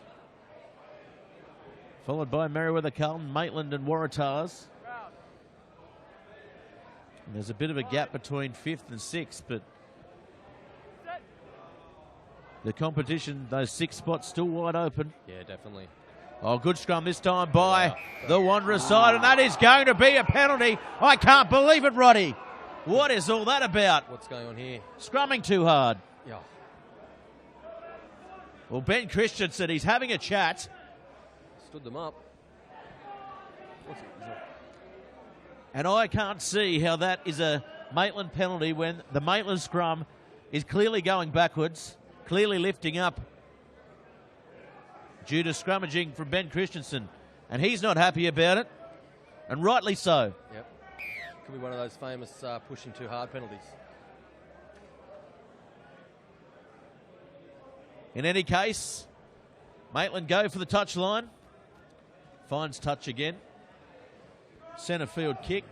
Followed by Merewether Carlton, Maitland and Waratahs. And there's a bit of a gap between 5th and 6th, but the competition, those 6 spots still wide open. Yeah, definitely. Oh, good scrum this time by the Wanderers side, and that is going to be a penalty. I can't believe it, Roddy. What is all that about? What's going on here? Scrumming too hard. Yeah. Well, Ben Christensen, he's having a chat. Stood them up. And I can't see how that is a Maitland penalty when the Maitland scrum is clearly going backwards, clearly lifting up due to scrummaging from Ben Christensen. And he's not happy about it, and rightly so. Yep. Could be one of those famous pushing too hard penalties. In any case, Maitland go for the touchline. Finds touch again. Centre field kick.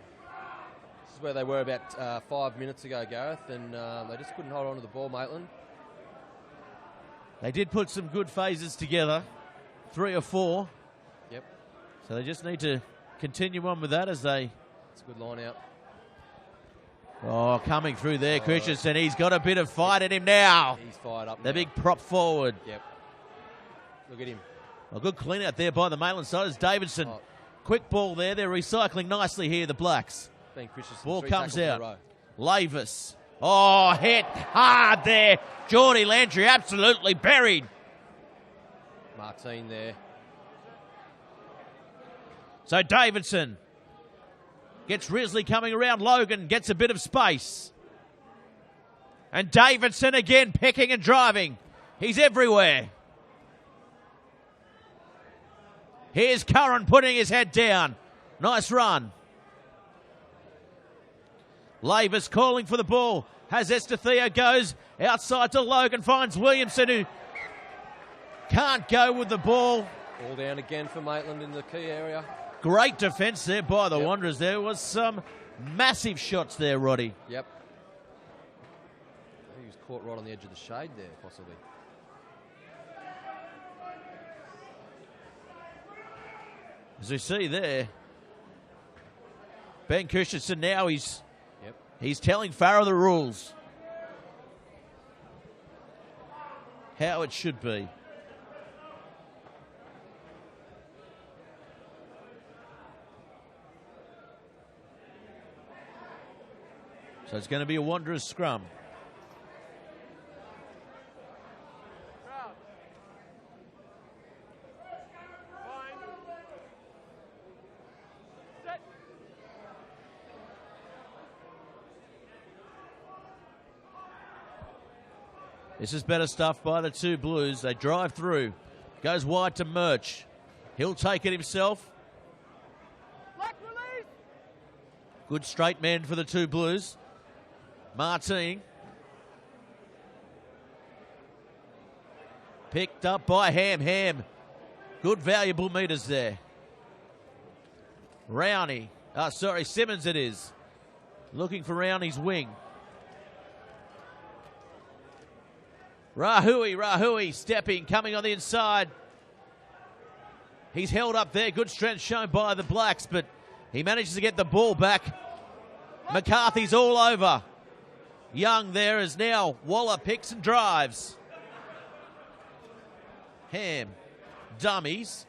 This is where they were about 5 minutes ago, Gareth, and they just couldn't hold on to the ball, Maitland. They did put some good phases together, 3 or 4. Yep. So they just need to continue on with that as they... It's a good line out. Oh, coming through there, Christensen. He's got a bit of fight in him now. He's fired up The now. big prop forward. Yep. Look at him. A good clean out there by the Maitland side as Davidson. Oh. Quick ball there. They're recycling nicely here, the Blacks. Ben Christensen, Ball 3 comes tackles in a out. row. Lavis. Oh, hit hard there. Geordie Landry absolutely buried. Martine there. So Davidson gets Risley coming around. Logan gets a bit of space. And Davidson again picking and driving. He's everywhere. Here's Curran putting his head down. Nice run. Lavis calling for the ball. Has Estetheo, goes outside to Logan, finds Williamson who can't go with the ball. Ball down again for Maitland in the key area. Great defence there by the Wanderers. There was some massive shots there, Roddy. Yep. He was caught right on the edge of the shade there, possibly. As we see there, Ben Christensen now he's telling Farah the rules. How it should be. So it's going to be a Wanderers scrum. This is better stuff by the two Blues. They drive through. Goes wide to Murch. He'll take it himself. Good straight man for the two Blues. Martine. Picked up by Ham. Good valuable meters there. Rowney. Simmons it is. Looking for Rowney's wing. Rahui stepping, coming on the inside. He's held up there. Good strength shown by the Blacks, but he manages to get the ball back. McCarthy's all over. Young there is now. Waller picks and drives. Ham. Dummies.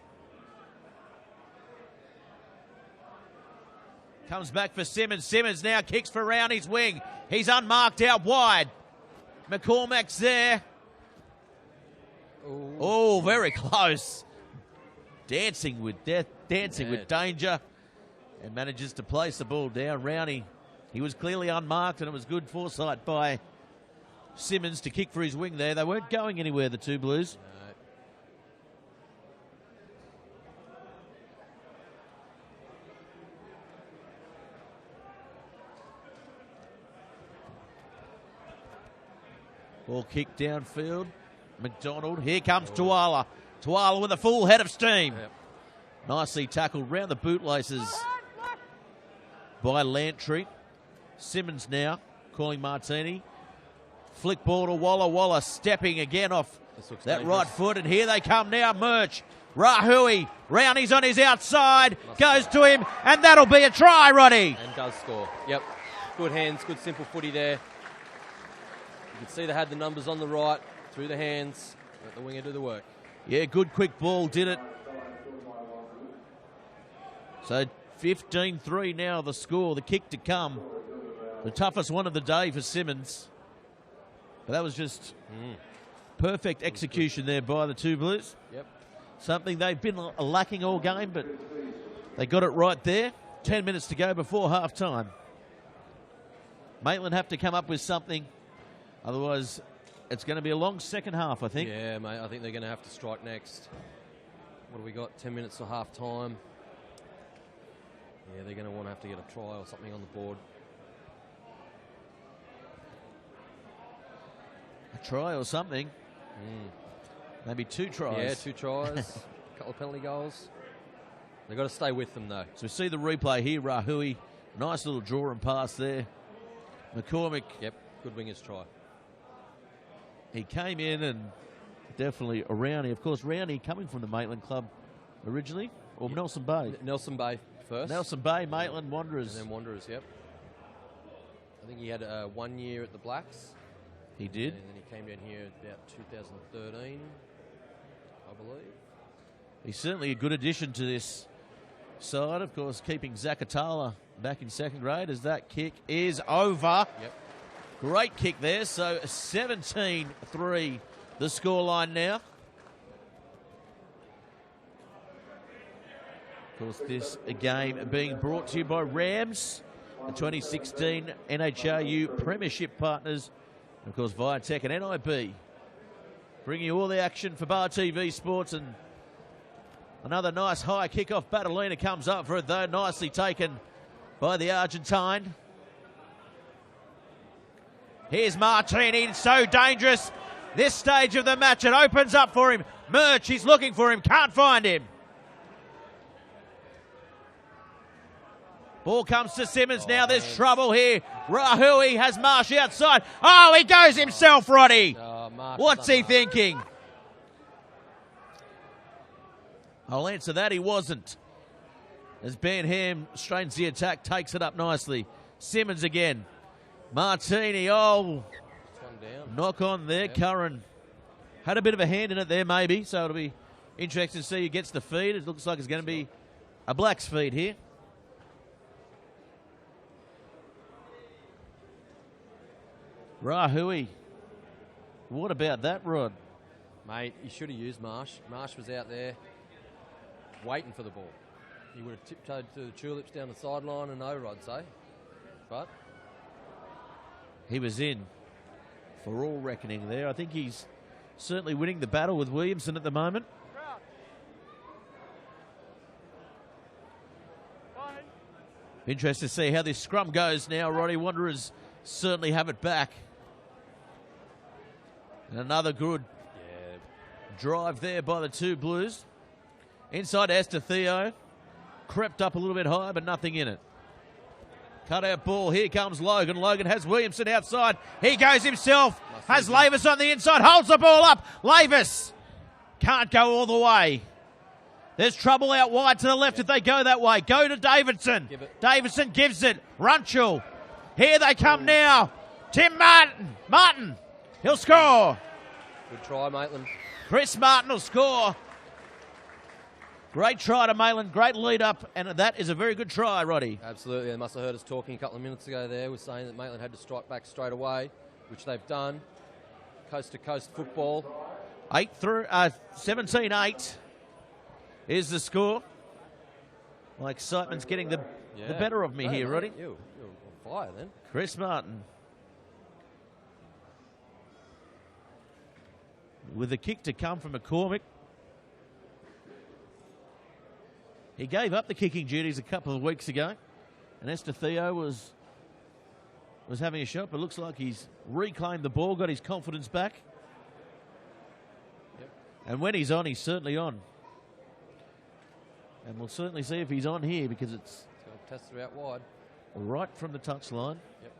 Comes back for Simmons. Simmons now kicks for Rowney's wing. He's unmarked out wide. McCormack's there. Ooh. Oh, very close. Dancing with death, dancing with danger, and manages to place the ball down. Rowney, he was clearly unmarked, and it was good foresight by Simmons to kick for his wing there. They weren't going anywhere, the two Blues. No. Ball kicked downfield. McDonald, here comes Tuala. Tuala with a full head of steam. Yep. Nicely tackled round the bootlaces by Lantry. Simmons now calling Martini. Flick ball to Waller. Waller stepping again off that right foot. And here they come now. Murch. Rahui. Rowney's on his outside. Goes to him. And that'll be a try, Roddy. And does score. Yep. Good hands. Good simple footy there. You can see they had the numbers on the right. Through the hands. Let the winger do the work. Yeah, good quick ball, did it. So 15-3 now the score, the kick to come. The toughest one of the day for Simmons. But that was just perfect execution there by the two Blues. Yep. Something they've been lacking all game, but they got it right there. 10 minutes to go before half-time. Maitland have to come up with something. Otherwise, it's going to be a long second half, I think. Yeah, mate, I think they're going to have to strike next. What have we got? 10 minutes to half-time. Yeah, they're going to want to have to get a try or something on the board. A try or something. Maybe 2 tries. Yeah, 2 tries. A couple of penalty goals. They've got to stay with them, though. So we see the replay here. Rahui, nice little draw and pass there. McCormick. Yep, good winger's try. He came in and definitely a Rowney. Of course, Rowney coming from the Maitland club originally, or Nelson Bay. Nelson Bay first. Nelson Bay, Maitland, Wanderers. And then Wanderers, yep. I think he had 1 year at the Blacks. He did. And then he came down here about 2013, I believe. He's certainly a good addition to this side. Of course, keeping Zakatala back in second grade as that kick is over. Yep. Great kick there. So 17-3 the scoreline now. Of course, this game being brought to you by Rams, the 2016 NHRU Premiership partners. And of course, Viatech and NIB. Bringing you all the action for Bar TV Sports. And another nice high kickoff. Batalina comes up for it, though. Nicely taken by the Argentine. Here's Martini, so dangerous. This stage of the match, it opens up for him. Murch, he's looking for him, can't find him. Ball comes to Simmons now, there's trouble here. Rahui has Marsh outside. Oh, he goes himself, Roddy. What's he thinking? I'll answer that, he wasn't. As Ben Ham straightens the attack, takes it up nicely. Simmons again. Martini, knock on there. Yep. Curran had a bit of a hand in it there, maybe, so it'll be interesting to see who gets the feed. It looks like it's going to be a Blacks feed here. Rahui. What about that, Rod? Mate, he should have used Marsh. Marsh was out there waiting for the ball. He would have tiptoed to the tulips down the sideline and over, I'd say. But he was in for all reckoning there. I think he's certainly winning the battle with Williamson at the moment. Interested to see how this scrum goes now. Roddy, Wanderers certainly have it back. And another good drive there by the two Blues. Inside Esther Theo. Crept up a little bit high, but nothing in it. Cut out ball. Here comes Logan. Logan has Williamson outside. He goes himself. Has Lavis on the inside. Holds the ball up. Lavis can't go all the way. There's trouble out wide to the left if they go that way. Go to Davidson. Davidson gives it. Runchell. Here they come now. Tim Martin. Martin. He'll score. Good try, Maitland. Chris Martin will score. Great try to Maitland. Great lead up. And that is a very good try, Roddy. Absolutely. They must have heard us talking a couple of minutes ago there. We're saying that Maitland had to strike back straight away, which they've done. Coast to coast football. 17-8 is the score. My excitement's getting the better of me here, Roddy. You're on fire then. Chris Martin. With a kick to come from McCormick. He gave up the kicking duties a couple of weeks ago. And Esther Theo was having a shot, but looks like he's reclaimed the ball, got his confidence back. Yep. And when he's on, he's certainly on. And we'll certainly see if he's on here because it's going to test it out wide. Right from the touchline. Yep.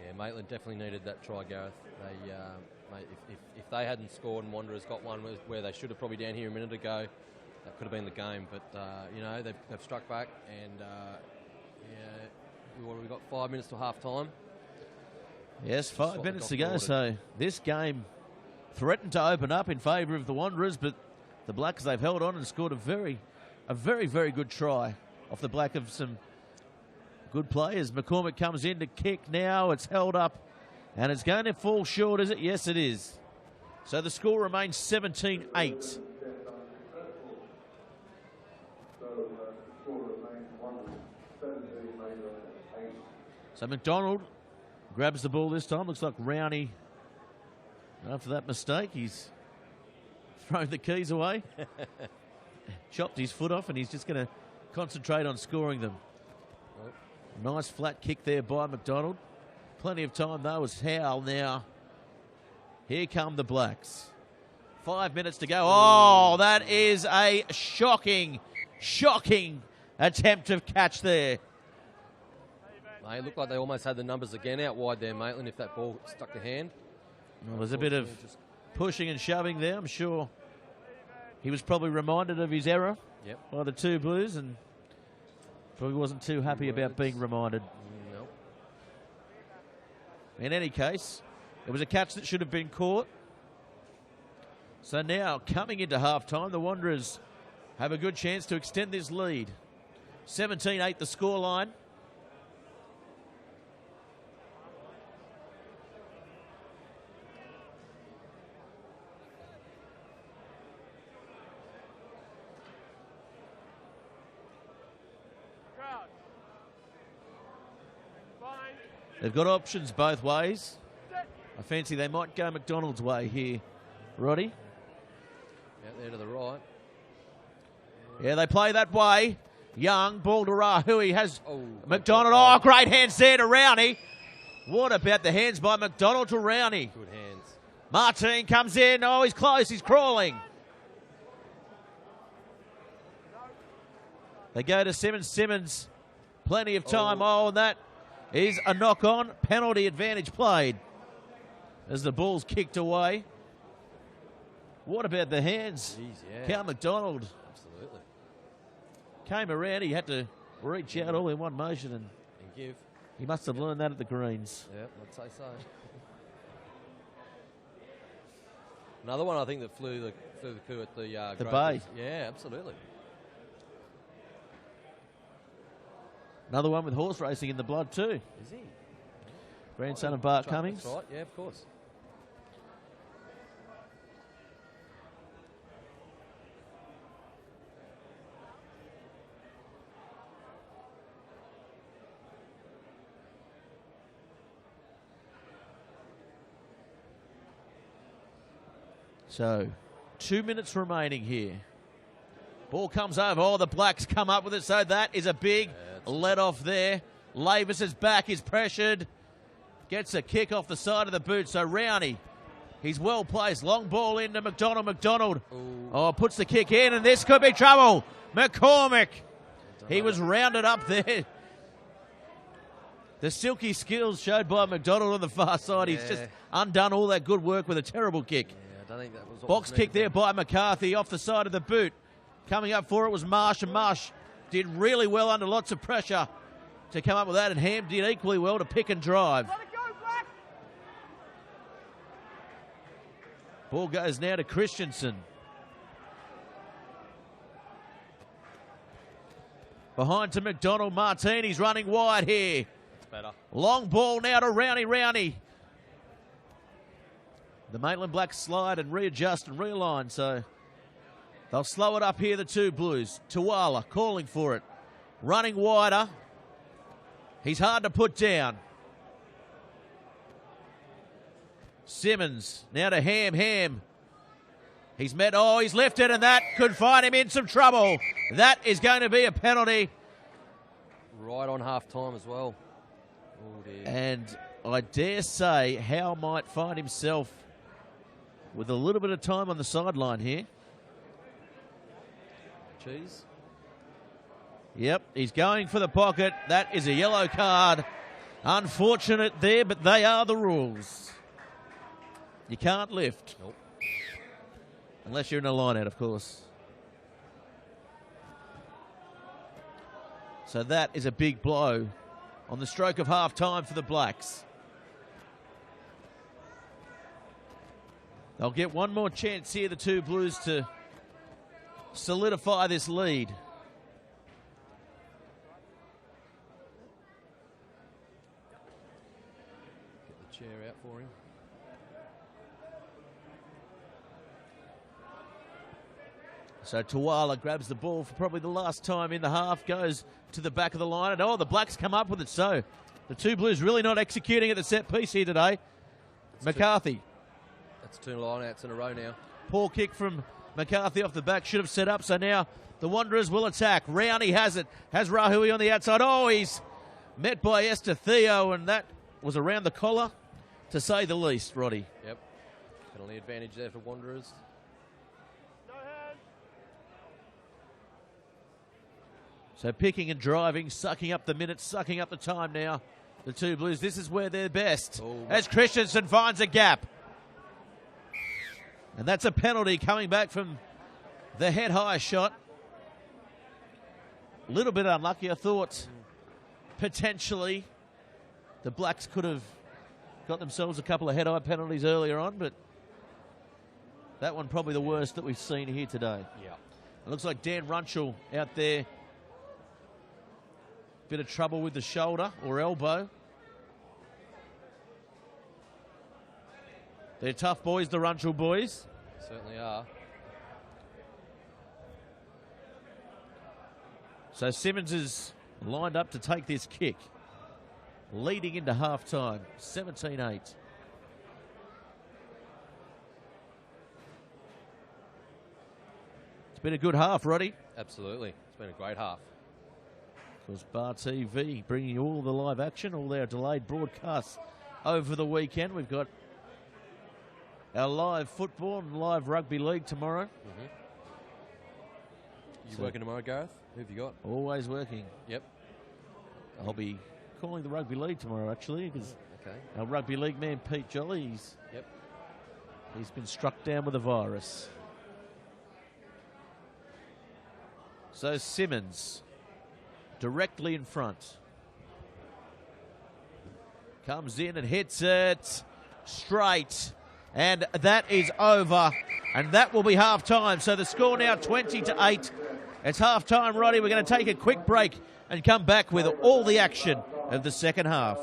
Yeah, Maitland definitely needed that try, Gareth. They, mate, if they hadn't scored and Wanderers got one where they should have probably down here a minute ago, that could have been the game. But, they've struck back and, we've got 5 minutes to half time. Yes, 5 minutes to go. So this game threatened to open up in favour of the Wanderers, but the Blacks, they've held on and scored a very, very good try off the back of some good players. McCormick comes in to kick now. It's held up and it's going to fall short, is it? Yes, it is. So the score remains 17-8. So McDonald grabs the ball this time. Looks like Rowney, after that mistake, he's thrown the keys away. Chopped his foot off and he's just going to concentrate on scoring them. Nice flat kick there by McDonald. Plenty of time though as Howell now. Here come the Blacks. 5 minutes to go. Oh, that is a shocking attempt to catch there. Mate, it looked like they almost had the numbers again out wide there, Maitland, if that ball stuck to hand. Well, there's a bit of pushing and shoving there. I'm sure he was probably reminded of his error by the two Blues and probably wasn't too happy about being reminded. No. In any case, it was a catch that should have been caught. So now, coming into half-time, the Wanderers have a good chance to extend this lead. 17-8 the scoreline. They've got options both ways. I fancy they might go McDonald's way here. Roddy? Out there to the right. Yeah, they play that way. Young, ball to Rahui, has McDonald. Oh, great hands there to Rowney. What about the hands by McDonald to Rowney? Good hands. Martin comes in. Oh, he's close. He's crawling. They go to Simmons. Plenty of time. Oh, and that is a knock-on. Penalty advantage played as the ball's kicked away. What about the hands? Jeez, yeah. Cal McDonald Absolutely. came around. He had to reach out all in one motion and give. He must have learned that at the Greens. Yeah, I'd say so. Another one I think that flew the coup at the Bay. Yeah, absolutely. Another one with horse racing in the blood too. Is he? Grandson of Bart Cummings. That's right, yeah, of course. So, 2 minutes remaining here. Ball comes over. Oh, the Blacks come up with it. So that is a big let off there. Lavis is back. He's pressured. Gets a kick off the side of the boot. So Rowney, he's well placed. Long ball into McDonald. McDonald, puts the kick in, and this could be trouble. McCormick He was rounded up there. The silky skills showed by McDonald on the far side. He's just undone all that good work with a terrible kick. Yeah, I don't think that was Box kick there by McCarthy off the side of the boot. Coming up for it was Marsh, and Marsh did really well under lots of pressure to come up with that, and Ham did equally well to pick and drive. Let it go, Black. Ball goes now to Christensen. Behind to McDonald. Martini's running wide here. Better. Long ball now to Rowney. The Maitland Blacks slide and readjust and realign, so they'll slow it up here, the two Blues. Tuala calling for it. Running wider. He's hard to put down. Simmons now to Ham. He's left it, and that could find him in some trouble. That is going to be a penalty. Right on half time as well. Oh dear. And I dare say Howe might find himself with a little bit of time on the sideline here. Cheese. Yep, he's going for the pocket. That is a yellow card. Unfortunate there, but they are the rules. You can't lift. Nope. Unless you're in a line-out, of course. So that is a big blow on the stroke of half-time for the Blacks. They'll get one more chance here, the two Blues, to solidify this lead. Get the chair out for him. So Tuala grabs the ball for probably the last time in the half, goes to the back of the line, and the Blacks come up with it. So the two Blues really not executing at the set piece here today. McCarthy. That's 2 line-outs in a row now. Poor kick from McCarthy off the back, should have set up. So now the Wanderers will attack. Rowney has it, has Rahui on the outside. Oh, he's met by Esther Theo, and that was around the collar, to say the least, Roddy. Yep. Penalty advantage there for Wanderers. So picking and driving, sucking up the minutes, sucking up the time now. The two Blues, this is where they're best. As Christensen finds a gap. And that's a penalty coming back from the head-high shot. A little bit unlucky, I thought. Potentially, the Blacks could have got themselves a couple of head-high penalties earlier on, but that one probably the worst that we've seen here today. Yeah. It looks like Dan Runchell out there. Bit of trouble with the shoulder or elbow. They're tough boys, the Runchell boys. Certainly are. So Simmons is lined up to take this kick. Leading into half-time, 17-8. It's been a good half, Roddy. Absolutely. It's been a great half. Of course, Bar TV bringing you all the live action, all their delayed broadcasts over the weekend. We've got our live football and live rugby league tomorrow. Mm-hmm. You working tomorrow, Gareth? Who have you got? Always working. Yep. I'll be calling the rugby league tomorrow, actually, because our rugby league man, Pete Jolly, he's been struck down with a virus. So Simmons directly in front. Comes in and hits it straight. And that is over. And that will be half-time. So the score now 20-8. It's half-time, Roddy. We're going to take a quick break and come back with all the action of the second half.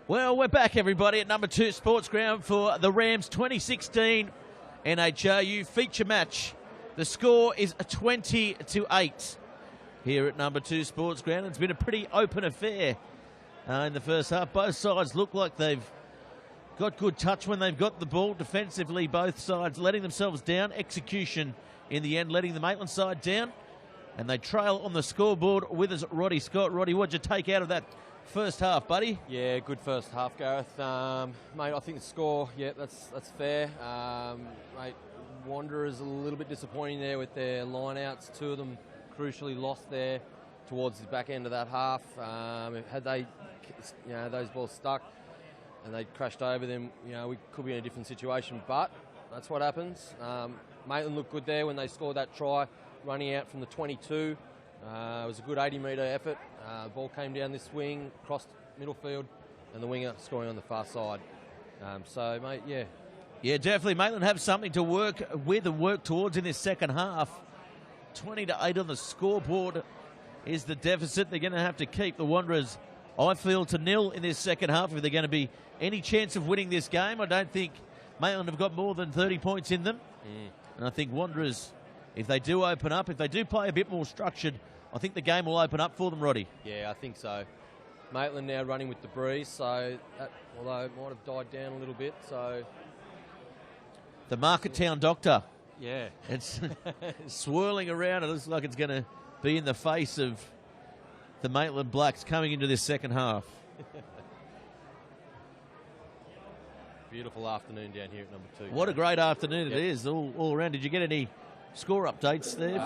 Well, we're back, everybody, at number 2 Sports Ground for the Rams 2016 NHRU feature match. The score is 20-8 here at number 2 Sports Ground. It's been a pretty open affair in the first half. Both sides look like they've got good touch when they've got the ball. Defensively, both sides letting themselves down. Execution in the end, letting the Maitland side down. And they trail on the scoreboard with us, Roddy Scott. Roddy, what'd you take out of that first half, buddy? Yeah, good first half, Gareth. Mate, I think the score, yeah, that's fair. Mate, Wanderers a little bit disappointing there with their line-outs. 2 of them crucially lost there towards the back end of that half. Had they, those balls stuck and they crashed over them, we could be in a different situation. But that's what happens. Maitland looked good there when they scored that try, running out from the 22. It was a good 80-metre effort. The ball came down this wing, crossed middle field, and the winger scoring on the far side. So, mate, yeah. Yeah, definitely. Maitland have something to work with and work towards in this second half. 20-8 on the scoreboard is the deficit. They're going to have to keep the Wanderers, I feel, to 0 in this second half if they're going to be any chance of winning this game. I don't think Maitland have got more than 30 points in them. And I think Wanderers, if they do open up, if they do play a bit more structured, I think the game will open up for them, Roddy. Yeah, I think so. Maitland now running with the breeze, so that, although it might have died down a little bit, so... The Market Town Doctor. Yeah. It's swirling around. It looks like it's going to be in the face of the Maitland Blacks coming into this second half. Beautiful afternoon down here at number 2. What a great afternoon it is all around. Did you get any score updates there?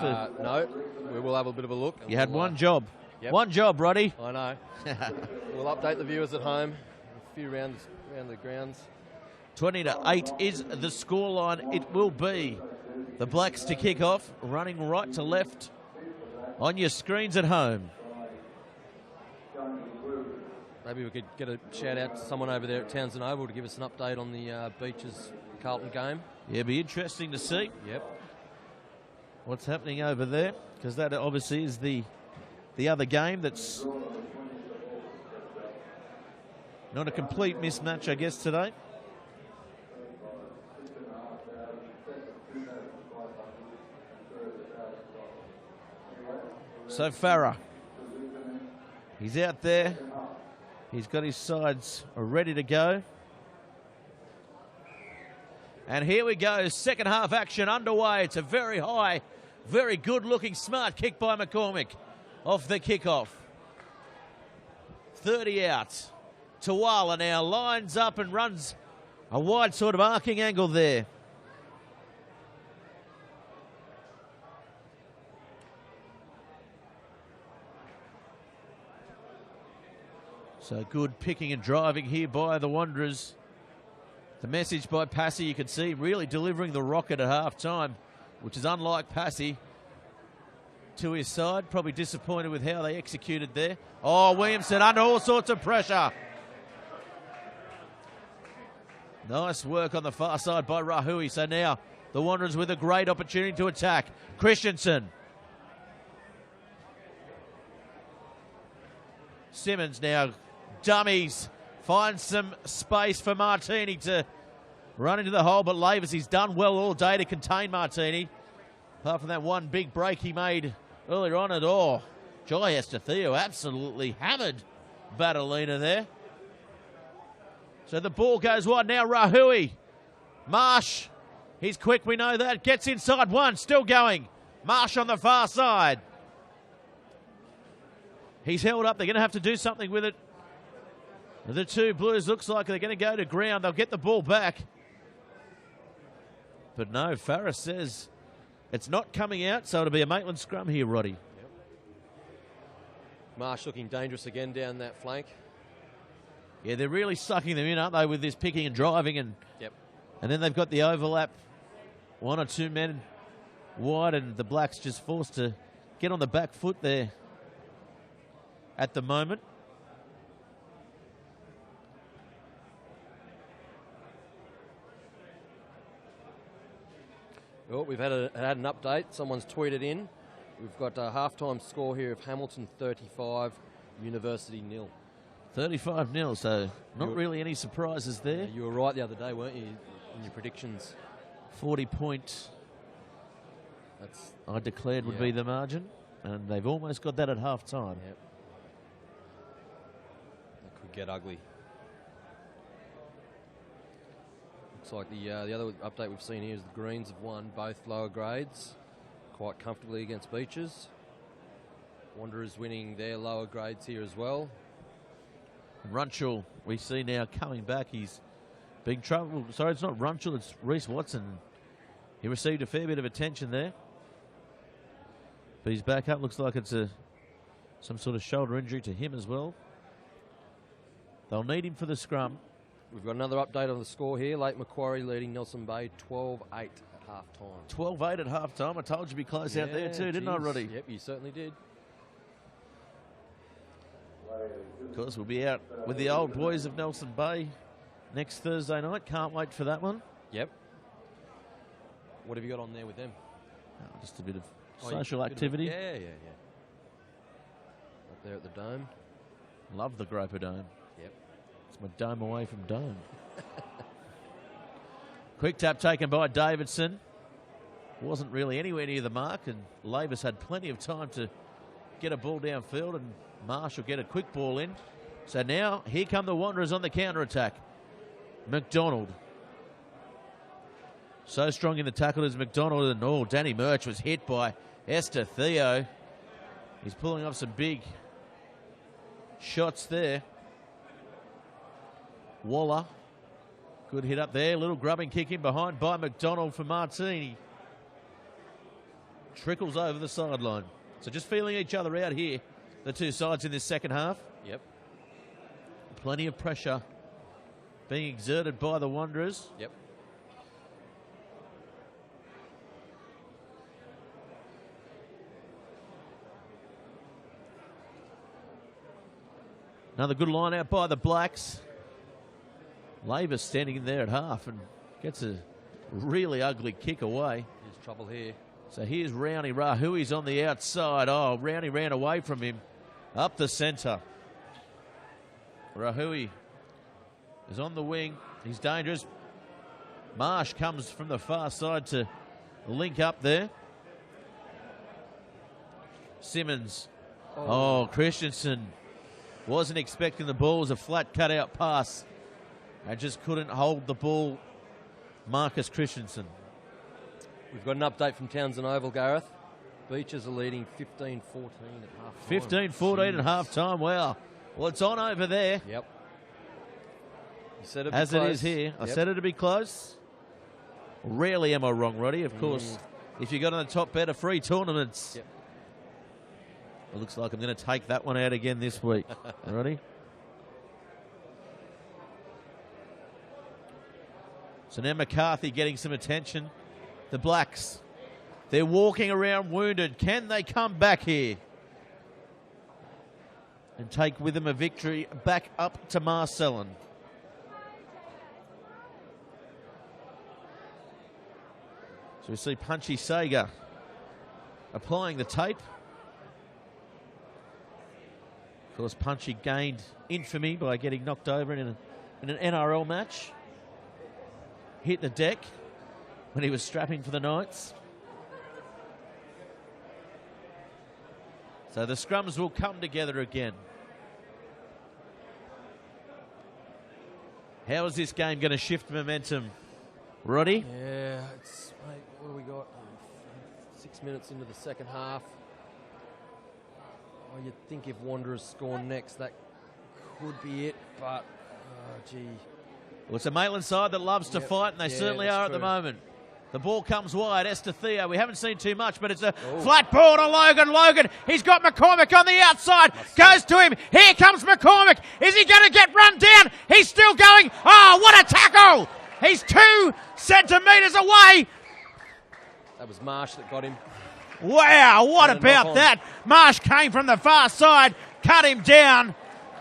No, we will have a bit of a look. You had one job. Yep. One job, Roddy. I know. We'll update the viewers at home. A few rounds around the grounds. 20-8 is the scoreline. It will be the Blacks to kick off, running right to left on your screens at home. Maybe we could get a shout out to someone over there at Townsend Oval to give us an update on the Beaches Carlton game. Yeah, it'd be interesting to see. Yep. What's happening over there, because that obviously is the other game that's not a complete mismatch, I guess, today. So Farah, he's out there. He's got his sides ready to go. And here we go, second half action underway. It's a very high, very good-looking, smart kick by McCormick off the kickoff. 30 out. Tawala now lines up and runs a wide sort of arcing angle there. So good picking and driving here by the Wanderers. The message by Passy, you can see, really delivering the rocket at half-time, which is unlike Passy to his side. Probably disappointed with how they executed there. Oh, Williamson under all sorts of pressure. Nice work on the far side by Rahui. So now the Wanderers with a great opportunity to attack. Christensen. Simmons now dummies. Finds some space for Martini to run into the hole, but Lavis, he's done well all day to contain Martini. Apart from that one big break he made earlier on at all. Jai Estetheo absolutely hammered Batalina there. So the ball goes wide now. Rahui. Marsh. He's quick, we know that. Gets inside one. Still going. Marsh on the far side. He's held up. They're going to have to do something with it. The two Blues looks like they're going to go to ground. They'll get the ball back. But no, Farah says it's not coming out, so it'll be a Maitland scrum here, Roddy. Yep. Marsh looking dangerous again down that flank. Yeah, they're really sucking them in, aren't they, with this picking and driving. And then they've got the overlap. 1 or 2 men wide, and the Blacks just forced to get on the back foot there at the moment. Well, we've had an update. Someone's tweeted in. We've got a halftime score here of Hamilton 35, University 0. 35-0, so not really any surprises there. You were right the other day, weren't you, in your predictions? 40 points I declared would be the margin, and they've almost got that at half-time. Yep. That could get ugly. Looks like the other update we've seen here is the Greens have won both lower grades quite comfortably against Beaches. Wanderers winning their lower grades here as well. Runchell, we see now coming back. He's been trouble. Sorry, it's not Runchell, it's Reece Watson. He received a fair bit of attention there. But he's back up. Looks like it's some sort of shoulder injury to him as well. They'll need him for the scrum. We've got another update on the score here. Lake Macquarie leading Nelson Bay 12-8 at half-time. 12-8 at half-time. I told you to be close out there too, didn't I, Roddy? Yep, you certainly did. Of course, we'll be out with the old boys of Nelson Bay next Thursday night. Can't wait for that one. Yep. What have you got on there with them? Just a bit of social activity. Yeah. Up there at the Dome. Love the Groper Dome. Yep. It's my dome away from Dome. Quick tap taken by Davidson. Wasn't really anywhere near the mark, and Lavis had plenty of time to get a ball downfield, and Marsh will get a quick ball in. So now, here come the Wanderers on the counter-attack. McDonald. So strong in the tackle is McDonald, and Danny Murch was hit by Esther Theo. He's pulling up some big shots there. Waller. Good hit up there. Little grubbing kick in behind by McDonald for Martini. Trickles over the sideline. So just feeling each other out here, the two sides in this second half. Yep. Plenty of pressure being exerted by the Wanderers. Yep. Another good line out by the Blacks. Lavis standing in there at half and gets a really ugly kick away. There's trouble here. So here's Rowney. Rahui's on the outside. Oh, Rowney ran away from him up the centre. Rahui is on the wing. He's dangerous. Marsh comes from the far side to link up there. Simmons. Oh, Christensen wasn't expecting the ball. It was a flat cutout pass and just couldn't hold the ball. Marcus Christensen. We've got an update from Townsend Oval, Gareth. Beaches are leading 15-14 at half-time. 15-14 at half-time. Wow. Well, it's on over there. Yep. You said it'd be as close. It is here. I said it'd be close. Rarely am I wrong, Roddy. Of course, if you got on the top bet of free tournaments. Yep. It looks like I'm going to take that one out again this week. Roddy? So now McCarthy getting some attention. The Blacks, they're walking around wounded. Can they come back here and take with them a victory back up to Marcellin? So we see Punchy Sager applying the tape. Of course, Punchy gained infamy by getting knocked over in an NRL match. Hit the deck when he was strapping for the Knights. So the scrums will come together again. How is this game going to shift momentum, Roddy? Yeah, mate, what do we got? 6 minutes into the second half. Oh, you'd think if Wanderers score next, that could be it, but, gee. Well, it's a Maitland side that loves to fight, and they certainly are at the moment. The ball comes wide. Esther Theo, we haven't seen too much, but it's a flat ball to Logan. Logan, he's got McCormick on the outside. Goes to him. Here comes McCormick. Is he going to get run down? He's still going. Oh, what a tackle. He's 2 centimetres away. That was Marsh that got him. Wow, what about that? Marsh came from the far side, cut him down,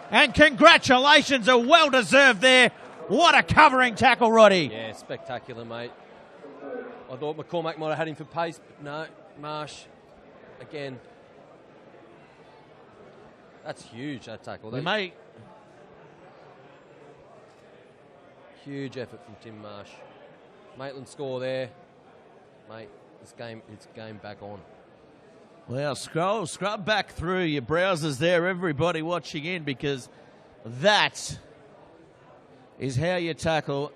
and congratulations are well deserved there. What a covering tackle, Roddy. Yeah, spectacular, mate. I thought McCormack might have had him for pace, but no, Marsh, again. That's huge, that tackle. We may Huge effort from Tim Marsh. Maitland score there. Mate, it's game back on. Well, scrub back through your browsers there, everybody watching in, because that is how you tackle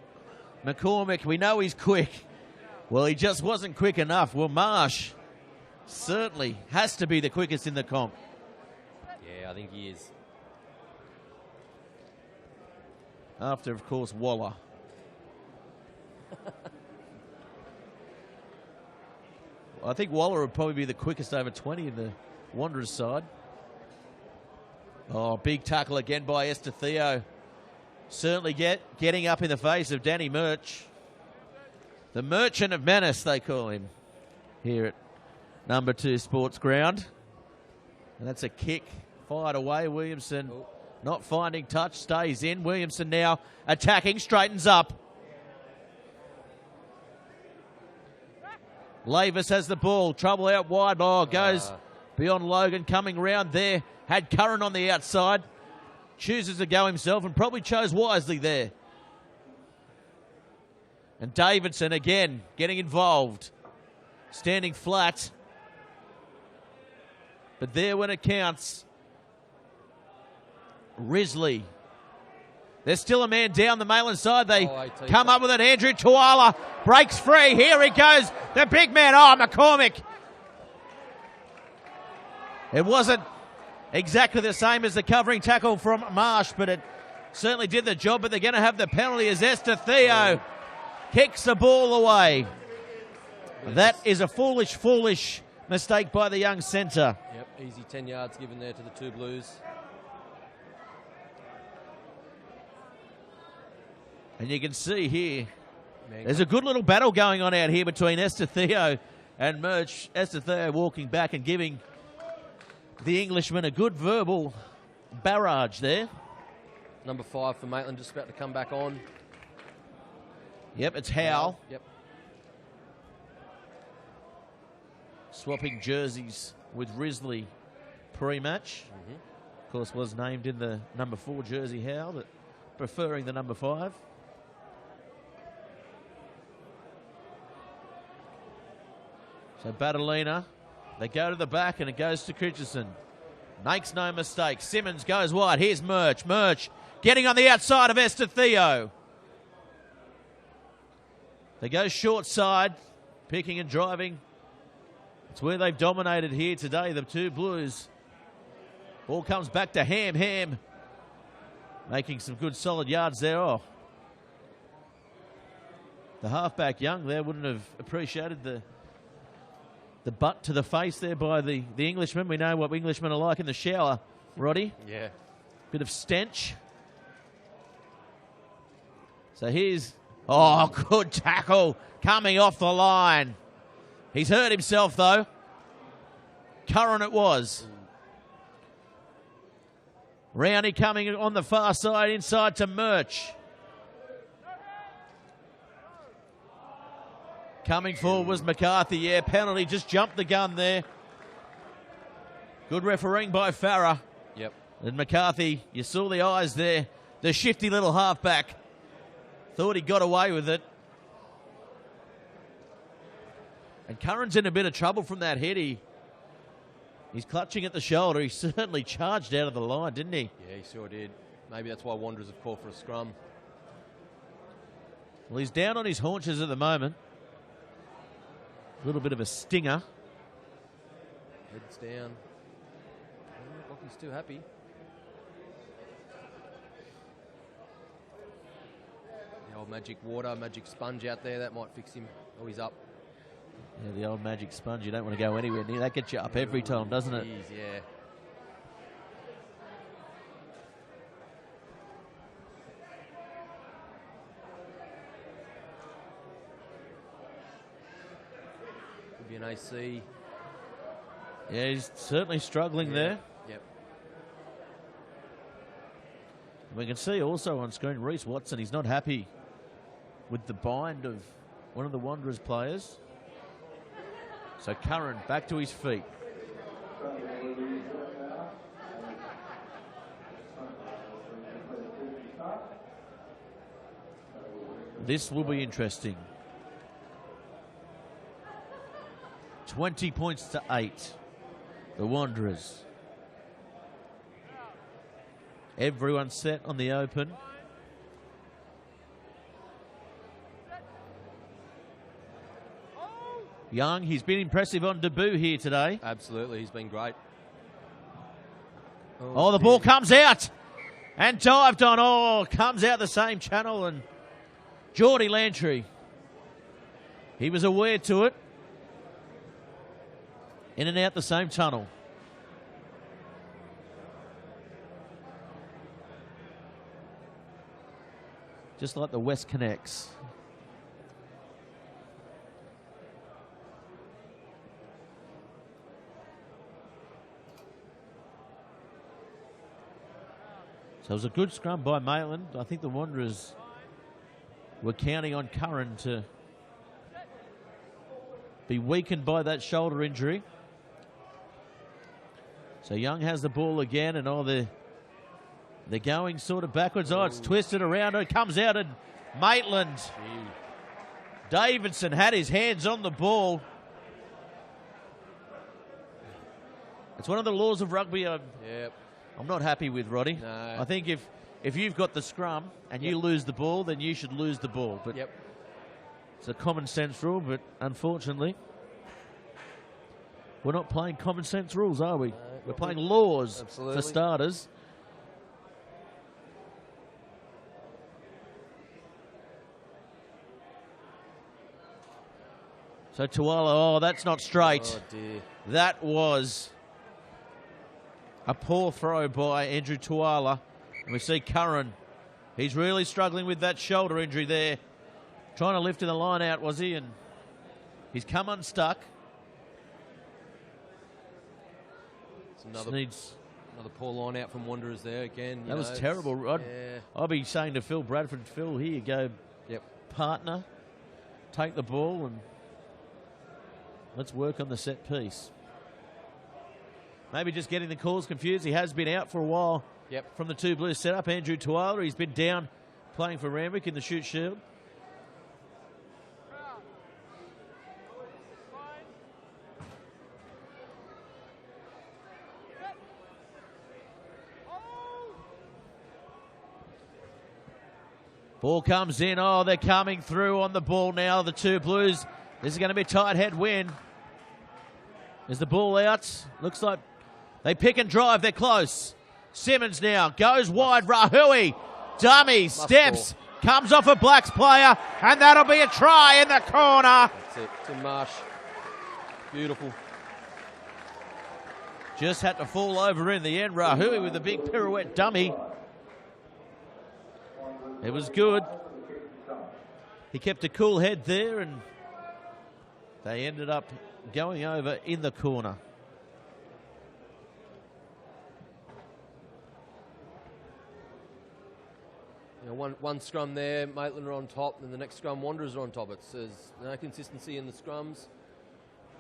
McCormick. We know he's quick. Well, he just wasn't quick enough. Well, Marsh certainly has to be the quickest in the comp. Yeah, I think he is. After, of course, Waller. I think Waller would probably be the quickest over 20 in the Wanderers side. Oh, big tackle again by Esther Theo. Certainly getting up in the face of Danny Murch. The Merchant of Menace, they call him, here at number 2 Sports Ground. And that's a kick fired away. Williamson not finding touch, stays in. Williamson now attacking, straightens up. Lavis has the ball, trouble out wide. Oh, goes beyond Logan, coming round there. Had Curran on the outside. Chooses to go himself and probably chose wisely there. And Davidson again getting involved. Standing flat. But there when it counts. Risley. There's still a man down the Maitland side. They come up with it. Andrew Tuala breaks free. Here he goes. The big man. Oh, McCormick. It wasn't exactly the same as the covering tackle from Marsh, but it certainly did the job. But they're going to have the penalty as Esther Theo kicks the ball away. That is a foolish mistake by the young centre. Yep, easy 10 yards given there to the 2 Blues. And you can see here, there's a good little battle going on out here between Esther Theo and Murch. Esther Theo walking back and giving the Englishman a good verbal barrage there. Number 5 for Maitland just about to come back on. Yep, it's Howell. Yep. Swapping jerseys with Risley pre-match. Of course, was named in the number 4 jersey, Howell, but preferring the number 5. So Battolina, they go to the back and it goes to Christensen. Makes no mistake. Simmons goes wide. Here's Murch. Murch getting on the outside of Esther Theo. They go short side, picking and driving. It's where they've dominated here today, the 2 Blues. Ball comes back to Ham. Ham making some good solid yards there. Oh. The halfback Young there wouldn't have appreciated the butt to the face there by the Englishman. We know what Englishmen are like in the shower, Roddy. Yeah. Bit of stench. So here's, oh, good tackle coming off the line. He's hurt himself, though. Curran it was. Rowney coming on the far side, inside to Murch. Coming forward was McCarthy. Yeah, penalty. Just jumped the gun there. Good refereeing by Farah. Yep. And McCarthy, you saw the eyes there. The shifty little halfback. Thought he got away with it. And Curran's in a bit of trouble from that head. He's clutching at the shoulder. He certainly charged out of the line, didn't he? Yeah, he sure did. Maybe that's why Wanderers have called for a scrum. Well, he's down on his haunches at the moment. A little bit of a stinger. Head's down. Doesn't look like he's too happy. The old magic water, magic sponge out there, that might fix him. Oh, he's up. Yeah, the old magic sponge. You don't want to go anywhere near. That gets you up every time, doesn't it? Jeez, yeah. Could be an AC. Yeah, he's certainly struggling there. Yep. We can see also on screen Reece Watson. He's not happy with the bind of one of the Wanderers players. So Curran back to his feet. This will be interesting. 20 points to 8. The Wanderers. Everyone set on the open. Young, he's been impressive on debut here today. Absolutely, he's been great. Oh, the ball comes out and dived on. Oh, comes out the same channel, and Geordie Lantry, he was aware to it. In and out the same tunnel. Just like the West Connects. So it was a good scrum by Maitland. I think the Wanderers were counting on Curran to be weakened by that shoulder injury. So Young has the ball again, and they're going sort of backwards. Oh, it's twisted around. It comes out, and Maitland. Davidson had his hands on the ball. It's one of the laws of rugby. I'm not happy with, Roddy. No. I think if you've got the scrum and you lose the ball, then you should lose the ball. But it's a common sense rule, but unfortunately, we're not playing common sense rules, are we? We're playing laws for starters. So Tuala, oh, that's not straight. Oh, dear. That was a poor throw by Andrew Tuala. And we see Curran. He's really struggling with that shoulder injury there. Trying to lift in the line out, was he? And he's come unstuck. Another poor line out from Wanderers there again. That was terrible, Rod. Yeah. I'll be saying to Phil Bradford, Phil, here you go, partner. Take the ball and let's work on the set piece. Maybe just getting the calls confused. He has been out for a while from the two Blues setup. Andrew Tuala, he's been down playing for Randwick in the Shoot Shield. Ball comes in. Oh, they're coming through on the ball now, the two Blues. This is going to be a tight head win. Is the ball out? Looks like they pick and drive. They're close. Simmons now goes wide. Rahui, dummy, steps, comes off a Blacks player, and that'll be a try in the corner. That's it. Tim Marsh. Beautiful. Just had to fall over in the end. Rahui with a big pirouette dummy. It was good. He kept a cool head there, and they ended up going over in the corner. You know, one scrum there, Maitland are on top, and the next scrum, Wanderers are on top. There's no consistency in the scrums.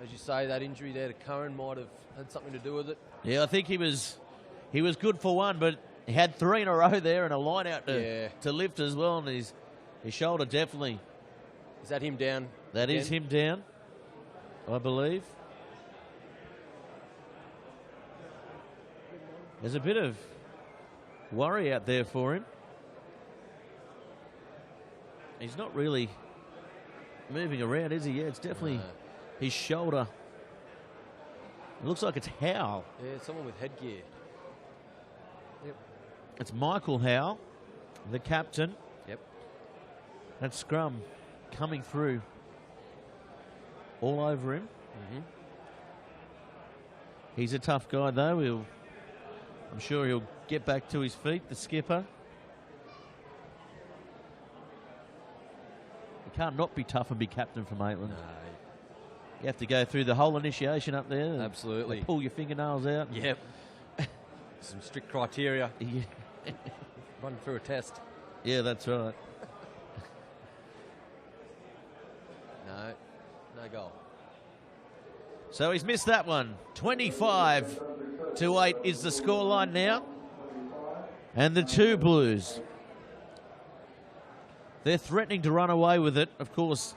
As you say, that injury there to Curran might have had something to do with it. Yeah, I think he was good for one, but he had three in a row there and a line out to lift as well, and his shoulder definitely. Is that him down? That is him down, I believe. There's a bit of worry out there for him. He's not really moving around, is he? Yeah, it's definitely his shoulder. It looks like it's Howe. Yeah, someone with headgear. Yep. It's Michael Howe, the captain. Yep. That scrum coming through all over him. Mm-hmm. He's a tough guy, though. I'm sure he'll get back to his feet, the skipper. He can't not be tough and be captain for Maitland. No. You have to go through the whole initiation up there. Absolutely. Pull your fingernails out. Yep. Some strict criteria. Yeah. Run through a test. Yeah, that's right. No goal. So he's missed that one. 25-8 is the scoreline now. And the two Blues They're threatening to run away with it. Of course,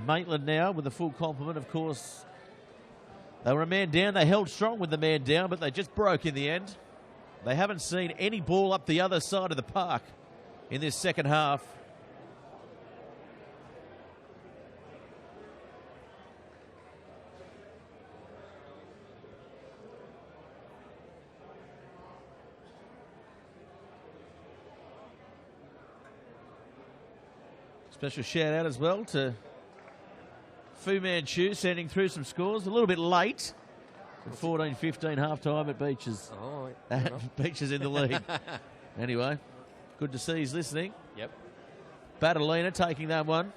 Maitland now with the full complement. Of course, they were a man down. They held strong with the man down, but they just broke in the end. They haven't seen any ball up the other side of the park in this second half. Special shout out as well to Fu Manchu sending through some scores. A little bit late. 14-15 half time at Beaches. Oh, Beaches in the lead. Anyway, good to see he's listening. Yep. Batalina taking that one.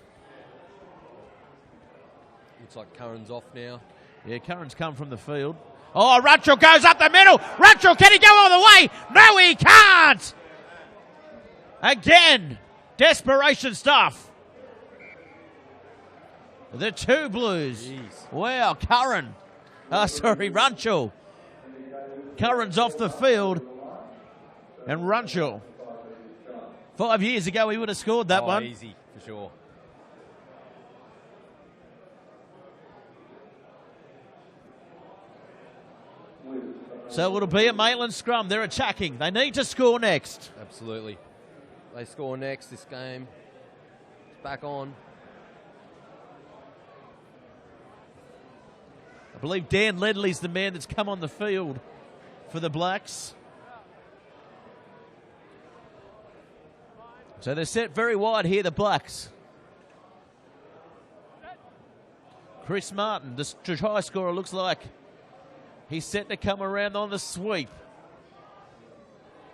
Looks like Curran's off now. Yeah, Curran's come from the field. Oh, Rutschel goes up the middle. Rutschel, can he go all the way? No, he can't. Again, desperation stuff. The two Blues. Jeez. Wow, Curran. Rutschel. Curran's off the field. And Rutschel. 5 years ago, he would have scored that one. Easy, for sure. So it'll be a Maitland scrum. They're attacking. They need to score next. Absolutely. They score next this game. It's back on. I believe Dan Ledley's the man that's come on the field for the Blacks. So they're set very wide here, the Blacks. Chris Martin, the try scorer, looks like he's set to come around on the sweep.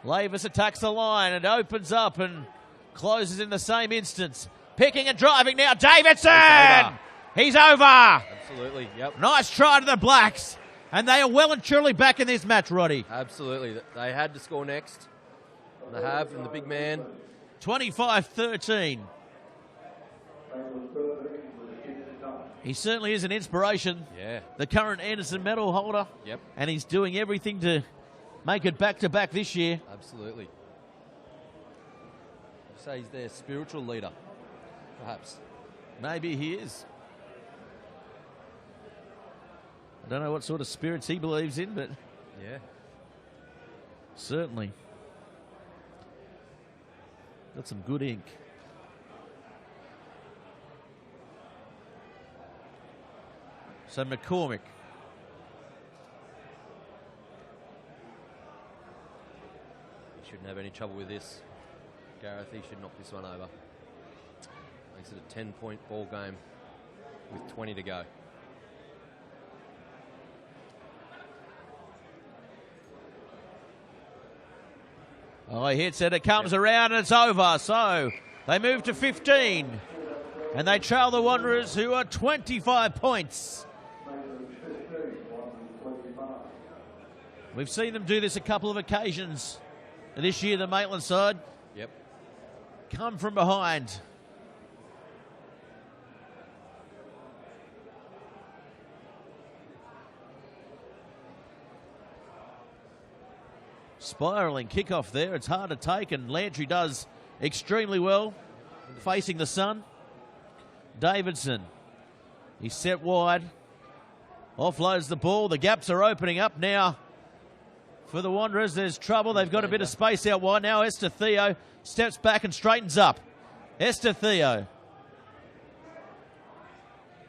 Lavis attacks the line and opens up and closes in the same instance. Picking and driving now, Davidson! He's over! Absolutely, yep. Nice try to the Blacks. And they are well and truly back in this match, Roddy. Absolutely. They had to score next. And they have, and the big man. 25-13. He certainly is an inspiration. Yeah. The current Anderson medal holder. Yep. And he's doing everything to make it back-to-back this year. Absolutely. I'd say he's their spiritual leader, perhaps. Maybe he is. I don't know what sort of spirits he believes in, but yeah, certainly. Got some good ink. So McCormick. He shouldn't have any trouble with this. Gareth, he should knock this one over. Makes it a 10-point ball game with 20 to go. Oh, he hits it. It comes around and it's over. So they move to 15. And they trail the Wanderers, who are 25 points. We've seen them do this a couple of occasions this year, the Maitland side. Yep. Come from behind. Spiralling kickoff there. It's hard to take, and Lantry does extremely well facing the sun. Davidson. He's set wide. Offloads the ball. The gaps are opening up now for the Wanderers. There's trouble. They've got a bit of space out wide. Now Esther Theo steps back and straightens up. Esther Theo.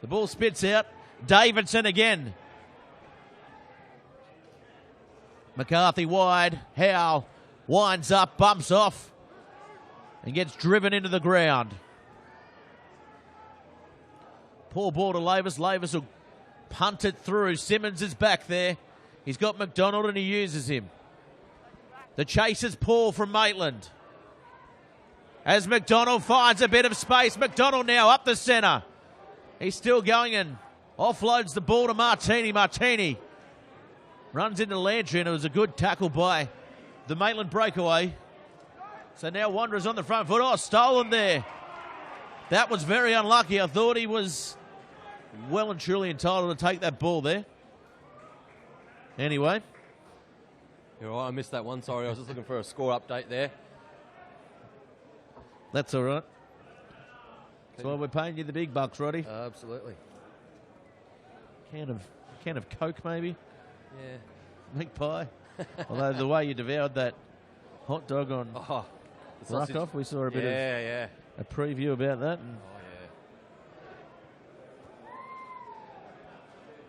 The ball spits out. Davidson again. McCarthy wide. Howe winds up, bumps off, and gets driven into the ground. Poor ball to Lavis. Lavis will punt it through. Simmons is back there. He's got McDonald and he uses him. The chase is Paul from Maitland. As McDonald finds a bit of space. McDonald now up the centre. He's still going and offloads the ball to Martini. Martini runs into Lantry, and it was a good tackle by the Maitland breakaway. So now Wanderers on the front foot. Oh, stolen there. That was very unlucky. I thought he was well and truly entitled to take that ball there. Anyway. You're right, I missed that one. Sorry, I was just looking for a score update there. That's all right. That's why we're paying you the big bucks, Roddy. Absolutely. Can of Coke, maybe? Yeah. Meat pie. Although the way you devoured that hot dog on Ruck-Off, we saw a bit of a preview about that. And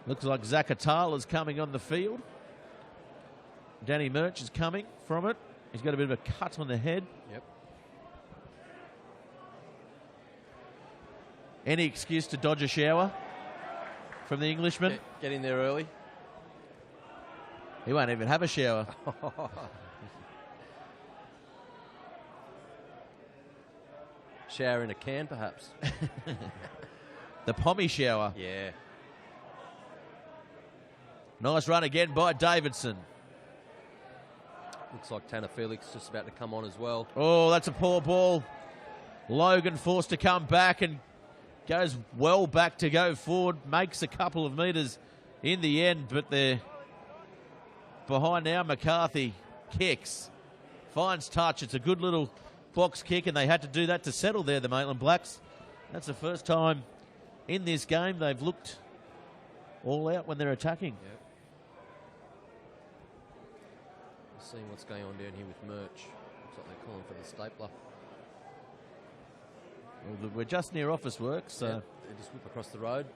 looks like Zakatala's coming on the field. Danny Murch is coming from it. He's got a bit of a cut on the head. Yep. Any excuse to dodge a shower from the Englishman? Get in there early. He won't even have a shower. Shower in a can, perhaps. The pommy shower. Yeah. Nice run again by Davidson. Looks like Tanner Felix just about to come on as well. Oh, that's a poor ball. Logan forced to come back and goes well back to go forward. Makes a couple of metres in the end, but they're behind now. McCarthy kicks. Finds touch. It's a good little box kick, and they had to do that to settle there, the Maitland Blacks. That's the first time in this game they've looked all out when they're attacking. Yep. Seeing what's going on down here with Murch. Looks like they're calling for the stapler. Well, we're just near office work, so... Yep. They just whip across the road.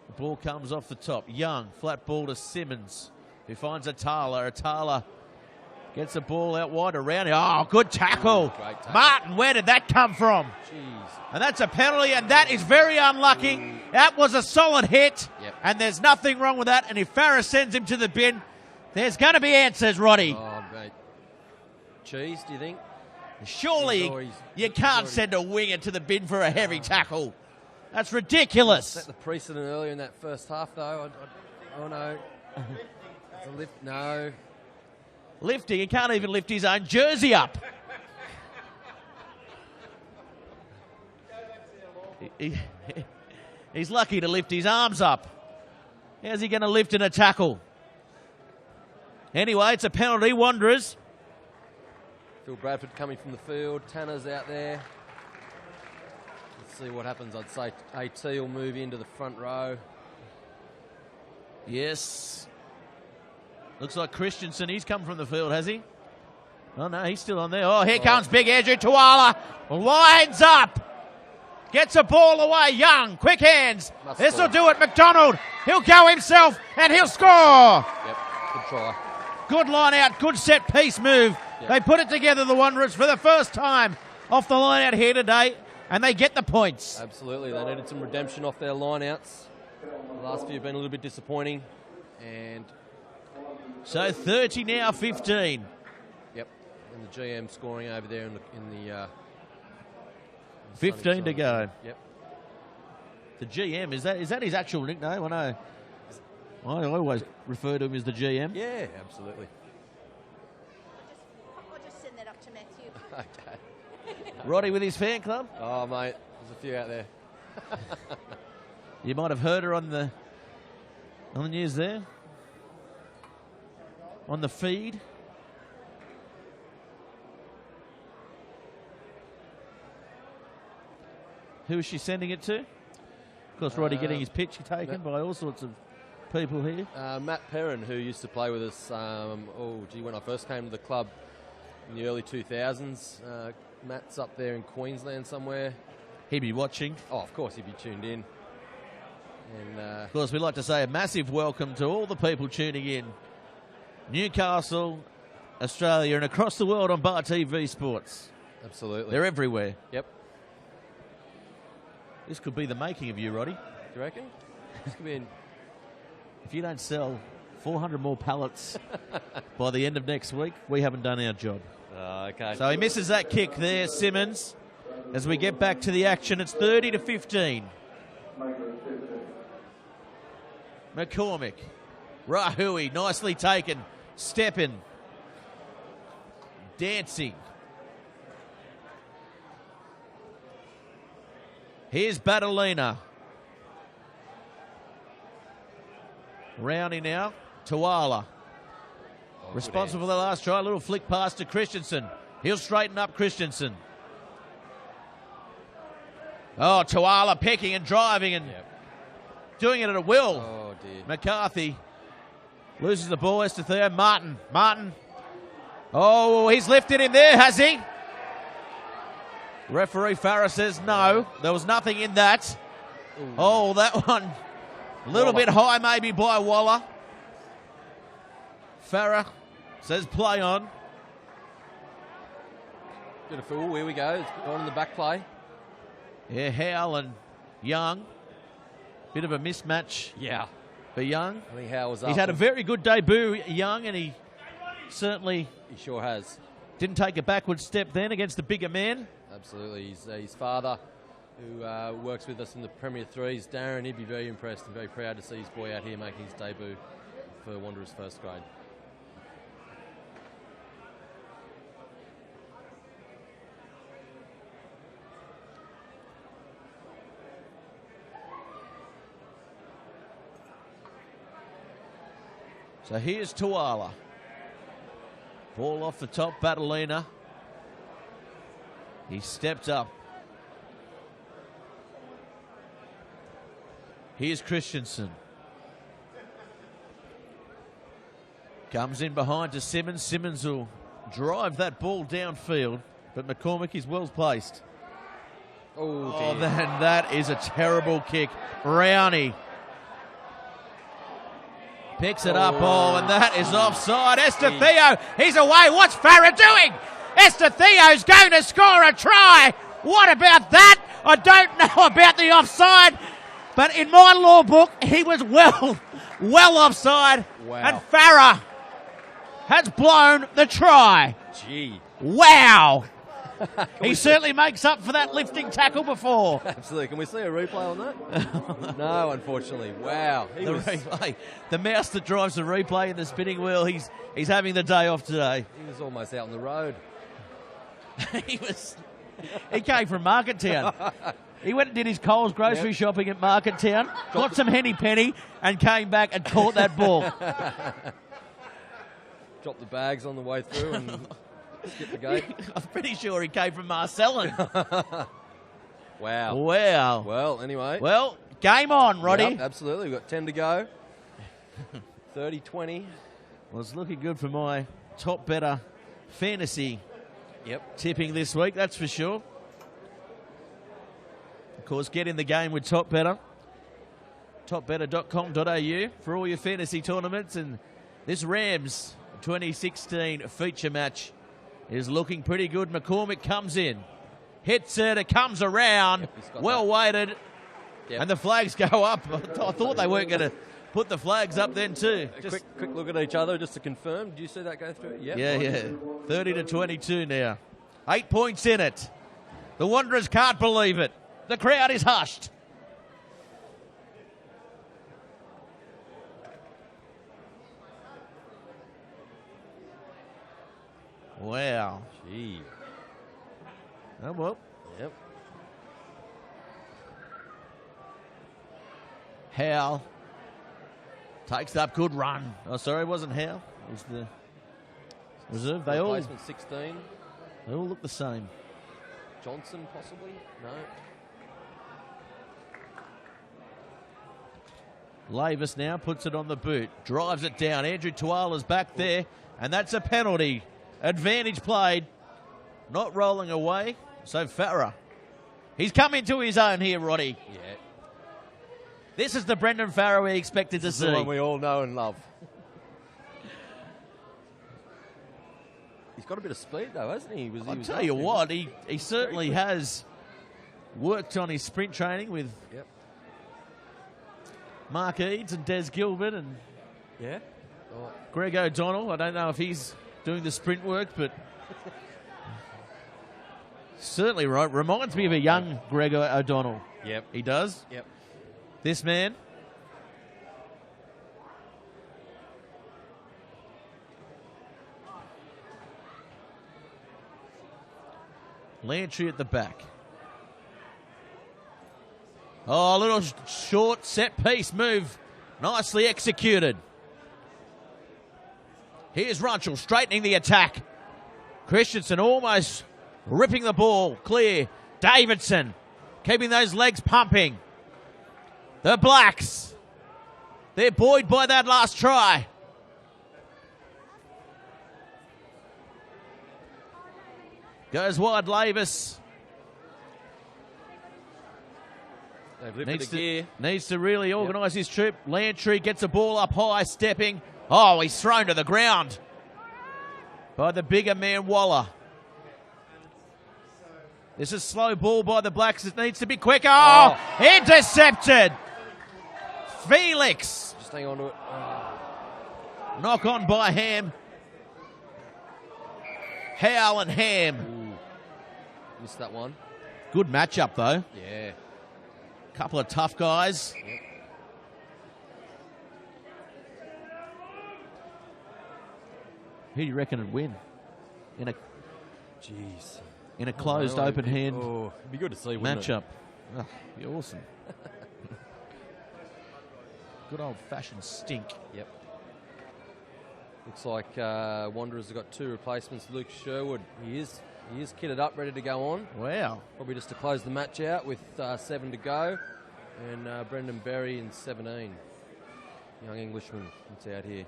The ball comes off the top. Young, flat ball to Simmons, who finds Atala. Atala gets the ball out wide around. Oh, good tackle. Great tackle. Martin, where did that come from? Jeez. And that's a penalty, and that is very unlucky. That was a solid hit, and there's nothing wrong with that. And if Farris sends him to the bin, there's going to be answers, Roddy. Oh, mate. Cheese, do you think? Surely you can't send a winger to the bin for a heavy tackle. That's ridiculous. Set the precedent earlier in that first half, though. Oh, no. It's a lift. No. Lifting. He can't even lift his own jersey up. He's lucky to lift his arms up. How's he going to lift in a tackle? Anyway, it's a penalty. Wanderers. Phil Bradford coming from the field. Tanner's out there. Let's see what happens. I'd say AT will move into the front row. Yes. Looks like Christensen. He's come from the field, has he? Oh, no, he's still on there. Oh, here comes Big Andrew Tuala. Lines up. Gets a ball away. Young. Quick hands. This will do it. McDonald. He'll go himself and he'll score. Yep. Good try. Good line out. Good set piece move. Yep. They put it together, the Wanderers, for the first time off the line out here today, and they get the points. Absolutely. They needed some redemption off their line outs. The last few have been a little bit disappointing. And so 30 now, 15. Yep. And the GM scoring over there in the 15 to go. Yep. The GM, is that his actual nickname? I know. I always refer to him as the GM. Yeah, absolutely. I'll just send that up to Matthew. Okay. Roddy with his fan club? Oh, mate, there's a few out there. You might have heard her on the news there. On the feed. Who is she sending it to? Of course, Roddy getting his picture taken by all sorts of people here. Matt Perrin, who used to play with us, when I first came to the club in the early 2000s. Matt's up there in Queensland somewhere. He'd be watching. Oh, of course, he'd be tuned in. And of course, we'd like to say a massive welcome to all the people tuning in. Newcastle, Australia, and across the world on Bar TV Sports. Absolutely. They're everywhere. Yep. This could be the making of you, Roddy. Do you reckon? This could be in... If you don't sell 400 more pallets by the end of next week, we haven't done our job. Okay. So he misses that kick there, Simmons. As we get back to the action, it's 30 to 15. McCormick. Rahui, nicely taken. Steppin. Dancing. Here's Batalina. Rowney now. Tuala. Responsible for the last try. A little flick pass to Christensen. He'll straighten up Christensen. Oh, Tuala picking and driving and doing it at a will. Oh, dear. McCarthy loses the ball. Estetheo. Martin. Oh, he's lifted him there, has he? Referee Farah says no. There was nothing in that. Ooh. Oh, that one. A little bit high maybe by Waller. Farah says play on. Bit of fool. Here we go. It's gone in the back play. Yeah, Howell and Young. Bit of a mismatch for Young. I think Howell was up. He's had a very good debut, Young, and he certainly He sure has. didn't take a backward step then against the bigger man. Absolutely. His father, who works with us in the Premier Threes, Darren, he'd be very impressed and very proud to see his boy out here making his debut for Wanderers first grade. So here's Tuala. Ball off the top, Batalina. He stepped up. Here's Christensen. Comes in behind to Simmons. Simmons will drive that ball downfield, but McCormick is well placed. Oh, dear. Then that is a terrible kick. Rowney picks it up. Oh, and that is offside. Estetheo, he's away. What's Farah doing? Estetheo's going to score a try. What about that? I don't know about the offside, but in my law book, he was well offside. Wow. And Farah has blown the try. Gee. Wow. He certainly makes up for that lifting tackle before. Absolutely. Can we see a replay on that? No, unfortunately. Wow. Replay. The mouse that drives the replay in the spinning wheel, he's having the day off today. He was almost out on the road. He came from Marketown. He went and did his Coles grocery shopping at Marketown, got some Henny Penny, and came back and caught that ball. Dropped the bags on the way through and skipped the gate. I'm pretty sure he came from Marcellin. Wow. Well, anyway. Well, game on, Roddy. Yep, absolutely. We've got 10 to go. 30-20. Well, it's looking good for my top better fantasy tipping this week, that's for sure. Of course, get in the game with Top Better. Topbetter.com.au for all your fantasy tournaments. And this Rams 2016 feature match is looking pretty good. McCormick comes in, hits it comes around, well weighted, and the flags go up. I thought they weren't going to put the flags up then too. Quick look at each other just to confirm. Did you see that go through? Yep. Yeah. 30-22 now. 8 points in it. The Wanderers can't believe it. The crowd is hushed. Wow. Gee. Oh, well. Yep. Howell takes up, good run. Oh, sorry, it wasn't Howell. It was the reserve. They all look the same. Johnson, possibly? No. Lavis now puts it on the boot, drives it down. Andrew Tuala's back there, and that's a penalty. Advantage played, not rolling away. So Farah, he's come into his own here, Roddy. Yeah. This is the Brendan Farah we expected to see. The one we all know and love. He's got a bit of speed, though, hasn't he? I'll tell you what, he certainly has worked on his sprint training with Mark Eads and Des Gilbert and Greg O'Donnell. I don't know if he's doing the sprint work, but certainly reminds me of a young Greg O'Donnell. Yep. He does. Yep. This man. Lantry at the back. Oh, a little short set piece move. Nicely executed. Here's Runchell straightening the attack. Christensen almost ripping the ball clear. Davidson keeping those legs pumping. The Blacks, they're buoyed by that last try. Goes wide, Lavis. Needs to really organise his trip. Lantry gets the ball up high, stepping. Oh, he's thrown to the ground by the bigger man, Waller. This is slow ball by the Blacks. It needs to be quicker. Oh, intercepted. Felix. Just hang on to it. Knock on by Ham. Howell and Ham. Ooh. Missed that one. Good matchup, though. Yeah. Couple of tough guys. Yep. Who do you reckon would win in a closed, open hand it'd be good to see, wouldn't matchup? Oh, be awesome. Good old-fashioned stink. Yep. Looks like Wanderers have got 2 replacements. Luke Sherwood, he is kitted up, ready to go on. Wow. Probably just to close the match out with 7 to go. And Brendan Berry in 17. Young Englishman that's out here.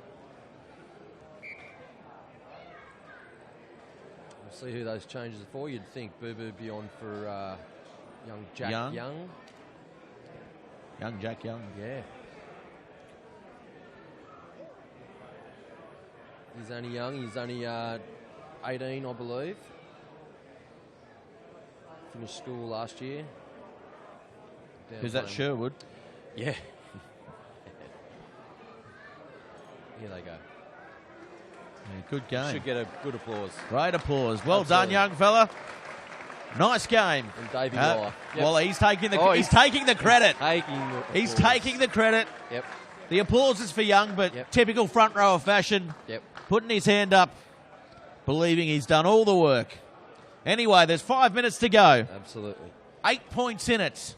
We'll see who those changes are for. You'd think Boo Boo be on for young Jack Young. Young Jack Young. Yeah. He's only young. He's only 18, I believe. Finished school last year. Who's that, Sherwood? Yeah. Here they go. Yeah, good game. Should get a good applause. Great applause. Well Absolutely. done, young fella. Nice game. And Davey Waller. Yep. Well, he's taking the he's taking the credit. He's taking the credit. Yep. The applause is for Young, but typical front rower fashion. Yep. Putting his hand up, believing he's done all the work. Anyway, there's 5 minutes to go. Absolutely. 8 points in it.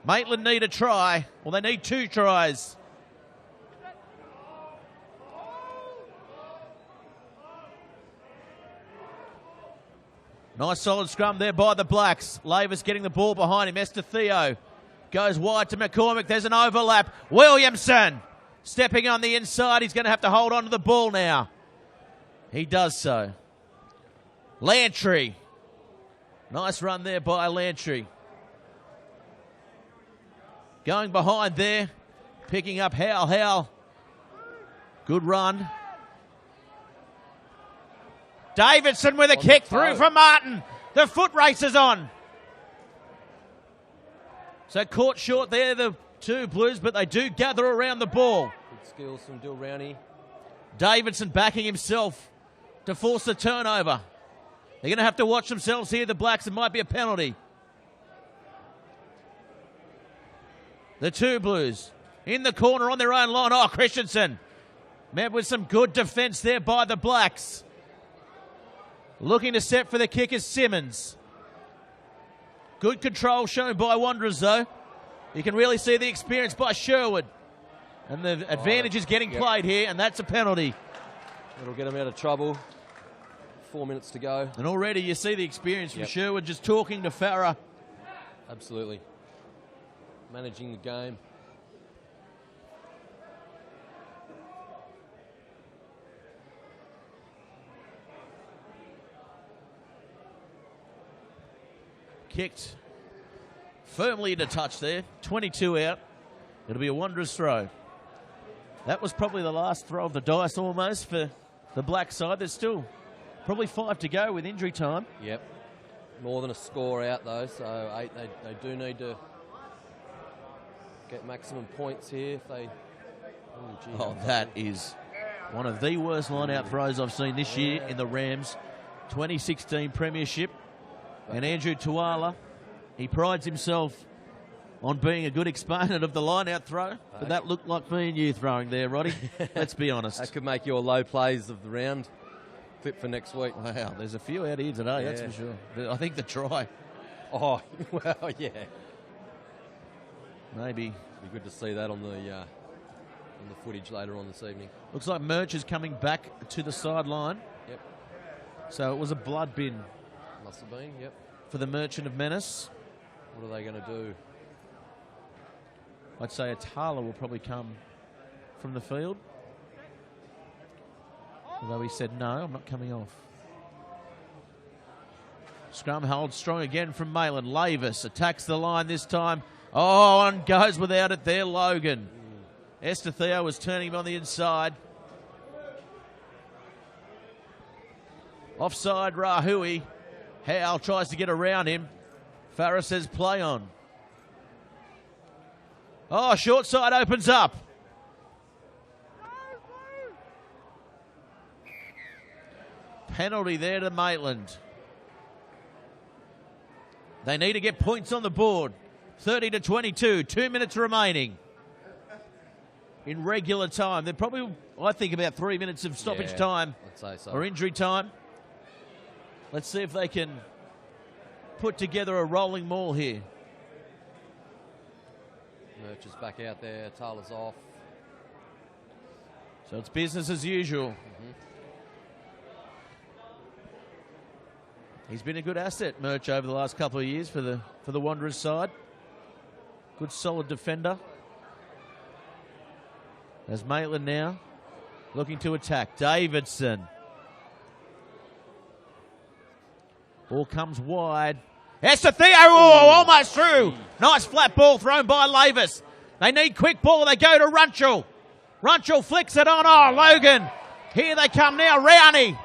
Maitland need a try. Well, they need 2 tries. Nice solid scrum there by the Blacks. Lavis getting the ball behind him. Esther Theo goes wide to McCormick. There's an overlap. Williamson stepping on the inside. He's going to have to hold on to the ball now. He does so. Lantry. Nice run there by Lantry. Going behind there. Picking up Howell. Good run. Davidson with a kick through from Martin. The foot race is on. So caught short there, the 2 Blues, but they do gather around the ball. Good skills from Dill Rowney. Davidson backing himself to force the turnover. They're going to have to watch themselves here, the Blacks. It might be a penalty. The 2 Blues in the corner on their own line. Oh, Christensen met with some good defence there by the Blacks. Looking to set for the kick is Simmons. Good control shown by Wanderers, though. You can really see the experience by Sherwood. And the advantage is getting played here, and that's a penalty. It'll get him out of trouble. 4 minutes to go. And already you see the experience from Sherwood just talking to Farah. Absolutely. Managing the game. Kicked firmly into touch there. 22 out. It'll be a Wanderers throw. That was probably the last throw of the dice almost for the Black side. There's still probably 5 to go with injury time. Yep. More than a score out, though, so 8. They do need to get maximum points here if they... that is one of the worst line-out throws I've seen this year in the Rams 2016 Premiership. And Andrew Tuala, he prides himself on being a good exponent of the line-out throw, but that looked like me and you throwing there, Roddy. Let's be honest. That could make your low plays of the round clip for next week. Wow, there's a few out here today, that's for sure. I think the try. Oh, well, yeah. Maybe. It'd be good to see that on the in the footage later on this evening. Looks like Murch is coming back to the sideline. Yep. So it was a blood bin. Must have been, yep. For the Merchant of Menace. What are they going to do? I'd say Atala will probably come from the field. Although he said, no, I'm not coming off. Scrum holds strong again from Maitland. Lavis attacks the line this time. Oh, and goes without it there, Logan. Estetheo was turning him on the inside. Offside, Rahui. Howe tries to get around him. Farah says play on. Oh, short side opens up. Penalty there to Maitland. They need to get points on the board. 30-22, 2 minutes remaining. In regular time. They're probably, I think, about 3 minutes of stoppage time. I'd say so. Or injury time. Let's see if they can put together a rolling maul here. Murch is back out there. Taylor's off. So it's business as usual. He's been a good asset, Murch, over the last couple of years for the Wanderers side. Good solid defender. As Maitland now looking to attack. Davidson. Ball comes wide. Estetheo, almost through. Nice flat ball thrown by Lavis. They need quick ball. They go to Runchell. Runchell flicks it on. Oh, Logan. Here they come now. Rowney.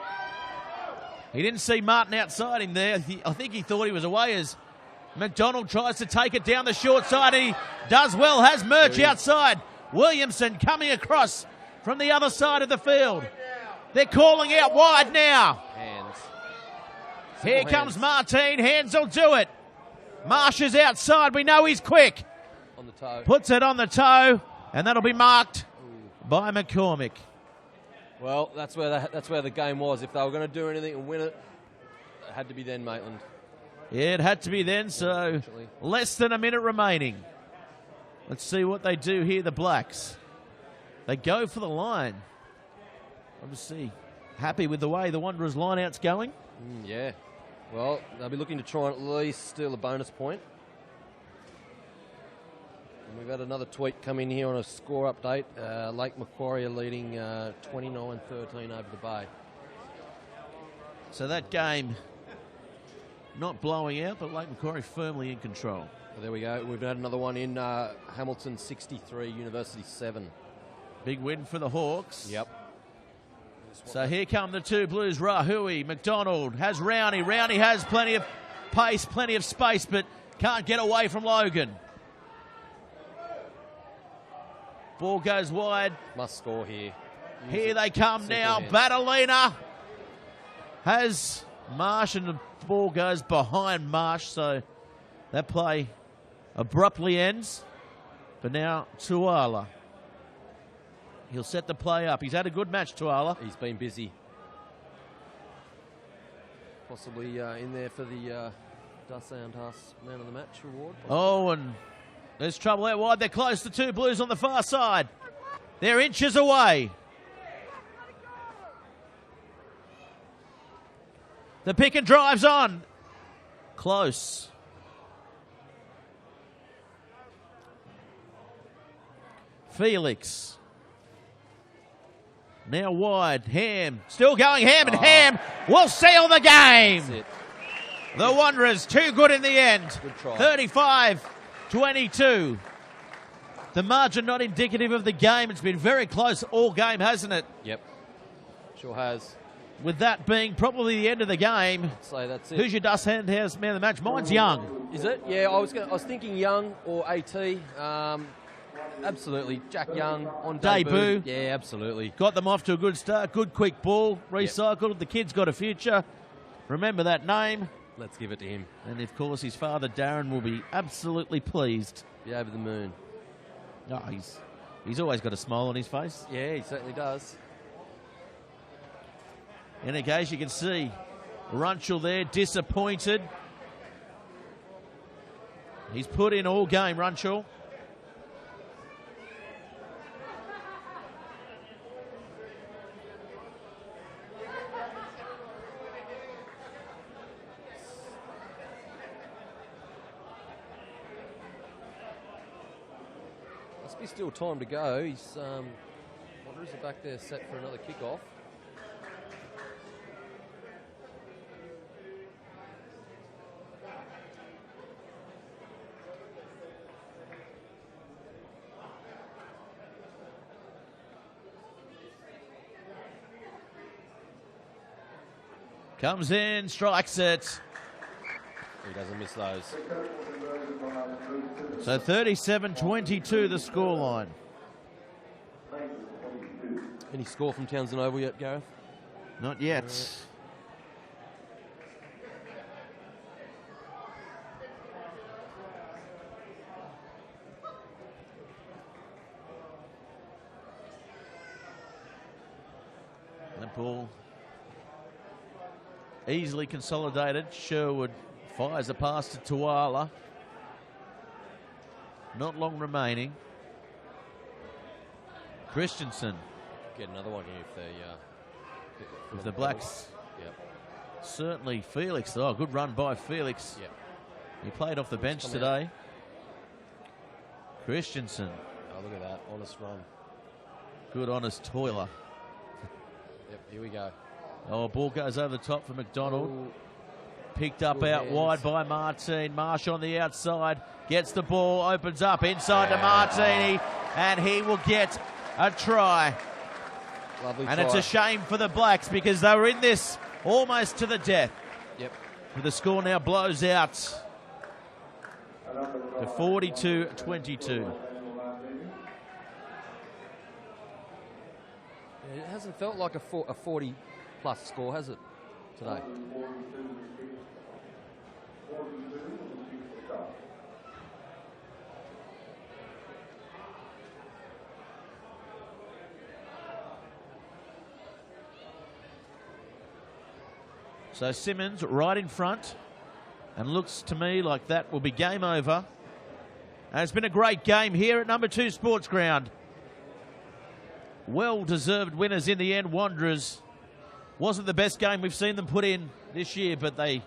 He didn't see Martin outside him there. I think he thought he was away as McDonald tries to take it down the short side. He does well. Has Murch outside. Williamson coming across from the other side of the field. They're calling out wide now. Hands. Here comes Martin. Hands will do it. Marsh is outside. We know he's quick. On the toe. Puts it on the toe, and that'll be marked by McCormick. Well, that's where the game was. If they were going to do anything and win it, it had to be then Maitland. Yeah, it had to be then, so less than a minute remaining. Let's see what they do here, the Blacks. They go for the line. Obviously, happy with the way the Wanderers line-out's going. Yeah. Well, they'll be looking to try and at least steal a bonus point. And we've had another tweet come in here on a score update. Lake Macquarie are leading 29-13 over the Bay. So that game not blowing out, but Lake Macquarie firmly in control. Well, there we go. We've had another one in Hamilton 63, University 7. Big win for the Hawks. Yep. So here come the two Blues. Rahui, McDonald has Rowney. Rowney has plenty of pace, plenty of space, but can't get away from Logan. Ball goes wide. Must score here. Here they come now. Batalina has Marsh, and the ball goes behind Marsh, so that play abruptly ends. But now Tuala. He'll set the play up. He's had a good match, Tuala. He's been busy. Possibly in there for the Das Soundhouse Man of the Match award. Possibly. Oh, and there's trouble out wide. They're close. The two Blues on the far side. They're inches away. The pick and drive's on. Close. Felix. Now wide. Ham. Still going Ham, and Ham will seal the game. That's it. The Wanderers too good in the end. Good try. 35-22. The margin not indicative of the game. It's been very close all game, hasn't it? Yep. Sure has. With that being probably the end of the game. I'd say that's it. Who's your Dust Handhouse Man of the Match? Mine's Young. Is it? Yeah, I was thinking Young or AT. Absolutely. Jack Young on debut. Yeah, absolutely. Got them off to a good start. Good quick ball. Recycled. Yep. The kid's got a future. Remember that name. Let's give it to him. And, of course, his father, Darren, will be absolutely pleased. Be over the moon. Oh, he's always got a smile on his face. Yeah, he certainly does. And in case you can see, Runchell there, disappointed. He's put in all game, Runchell. Must be still time to go. He's Wanderers are back there set for another kick-off. Comes in, strikes it. He doesn't miss those. So 37-22 the scoreline. Any score from Townsend Oval yet, Gareth? Not yet. That ball easily consolidated. Sherwood fires a pass to Tuala. Not long remaining. Christensen. Get another one here If the Blacks. Yep. Certainly Felix. Oh, good run by Felix. Yep. He played off the bench today. Christensen. Oh, look at that. Honest run. Good, honest toiler. Yep, here we go. Oh, ball goes over the top for McDonald. Ooh. Picked up Good out hands. wide by Martine. Marsh on the outside. Gets the ball, opens up inside to Martini, and he will get a try. Lovely And try. it's a shame for the Blacks because they were in this almost to the death. Yep. But the score now blows out to 42-22. It hasn't felt like a 40-plus score, has it, today? So Simmons right in front, and looks to me like that will be game over. And it's been a great game here at number 2 Sports Ground. Well-deserved winners in the end. Wanderers wasn't the best game we've seen them put in this year, but they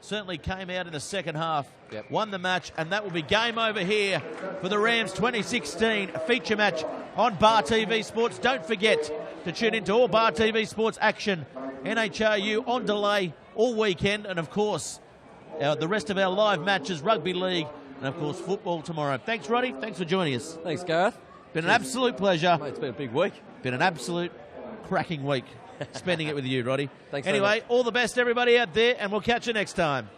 certainly came out in the second half, won the match, and that will be game over here for the Rams 2016 feature match on Bar TV Sports. Don't forget to tune into all Bar TV Sports action, NHRU on delay all weekend, and of course the rest of our live matches, rugby league, and of course football tomorrow. Thanks, Roddy. Thanks for joining us. Thanks, Gareth. Been an absolute pleasure. Mate, it's been a big week. Been an absolute cracking week spending it with you, Roddy. Thanks. Anyway, all the best, everybody out there, and we'll catch you next time.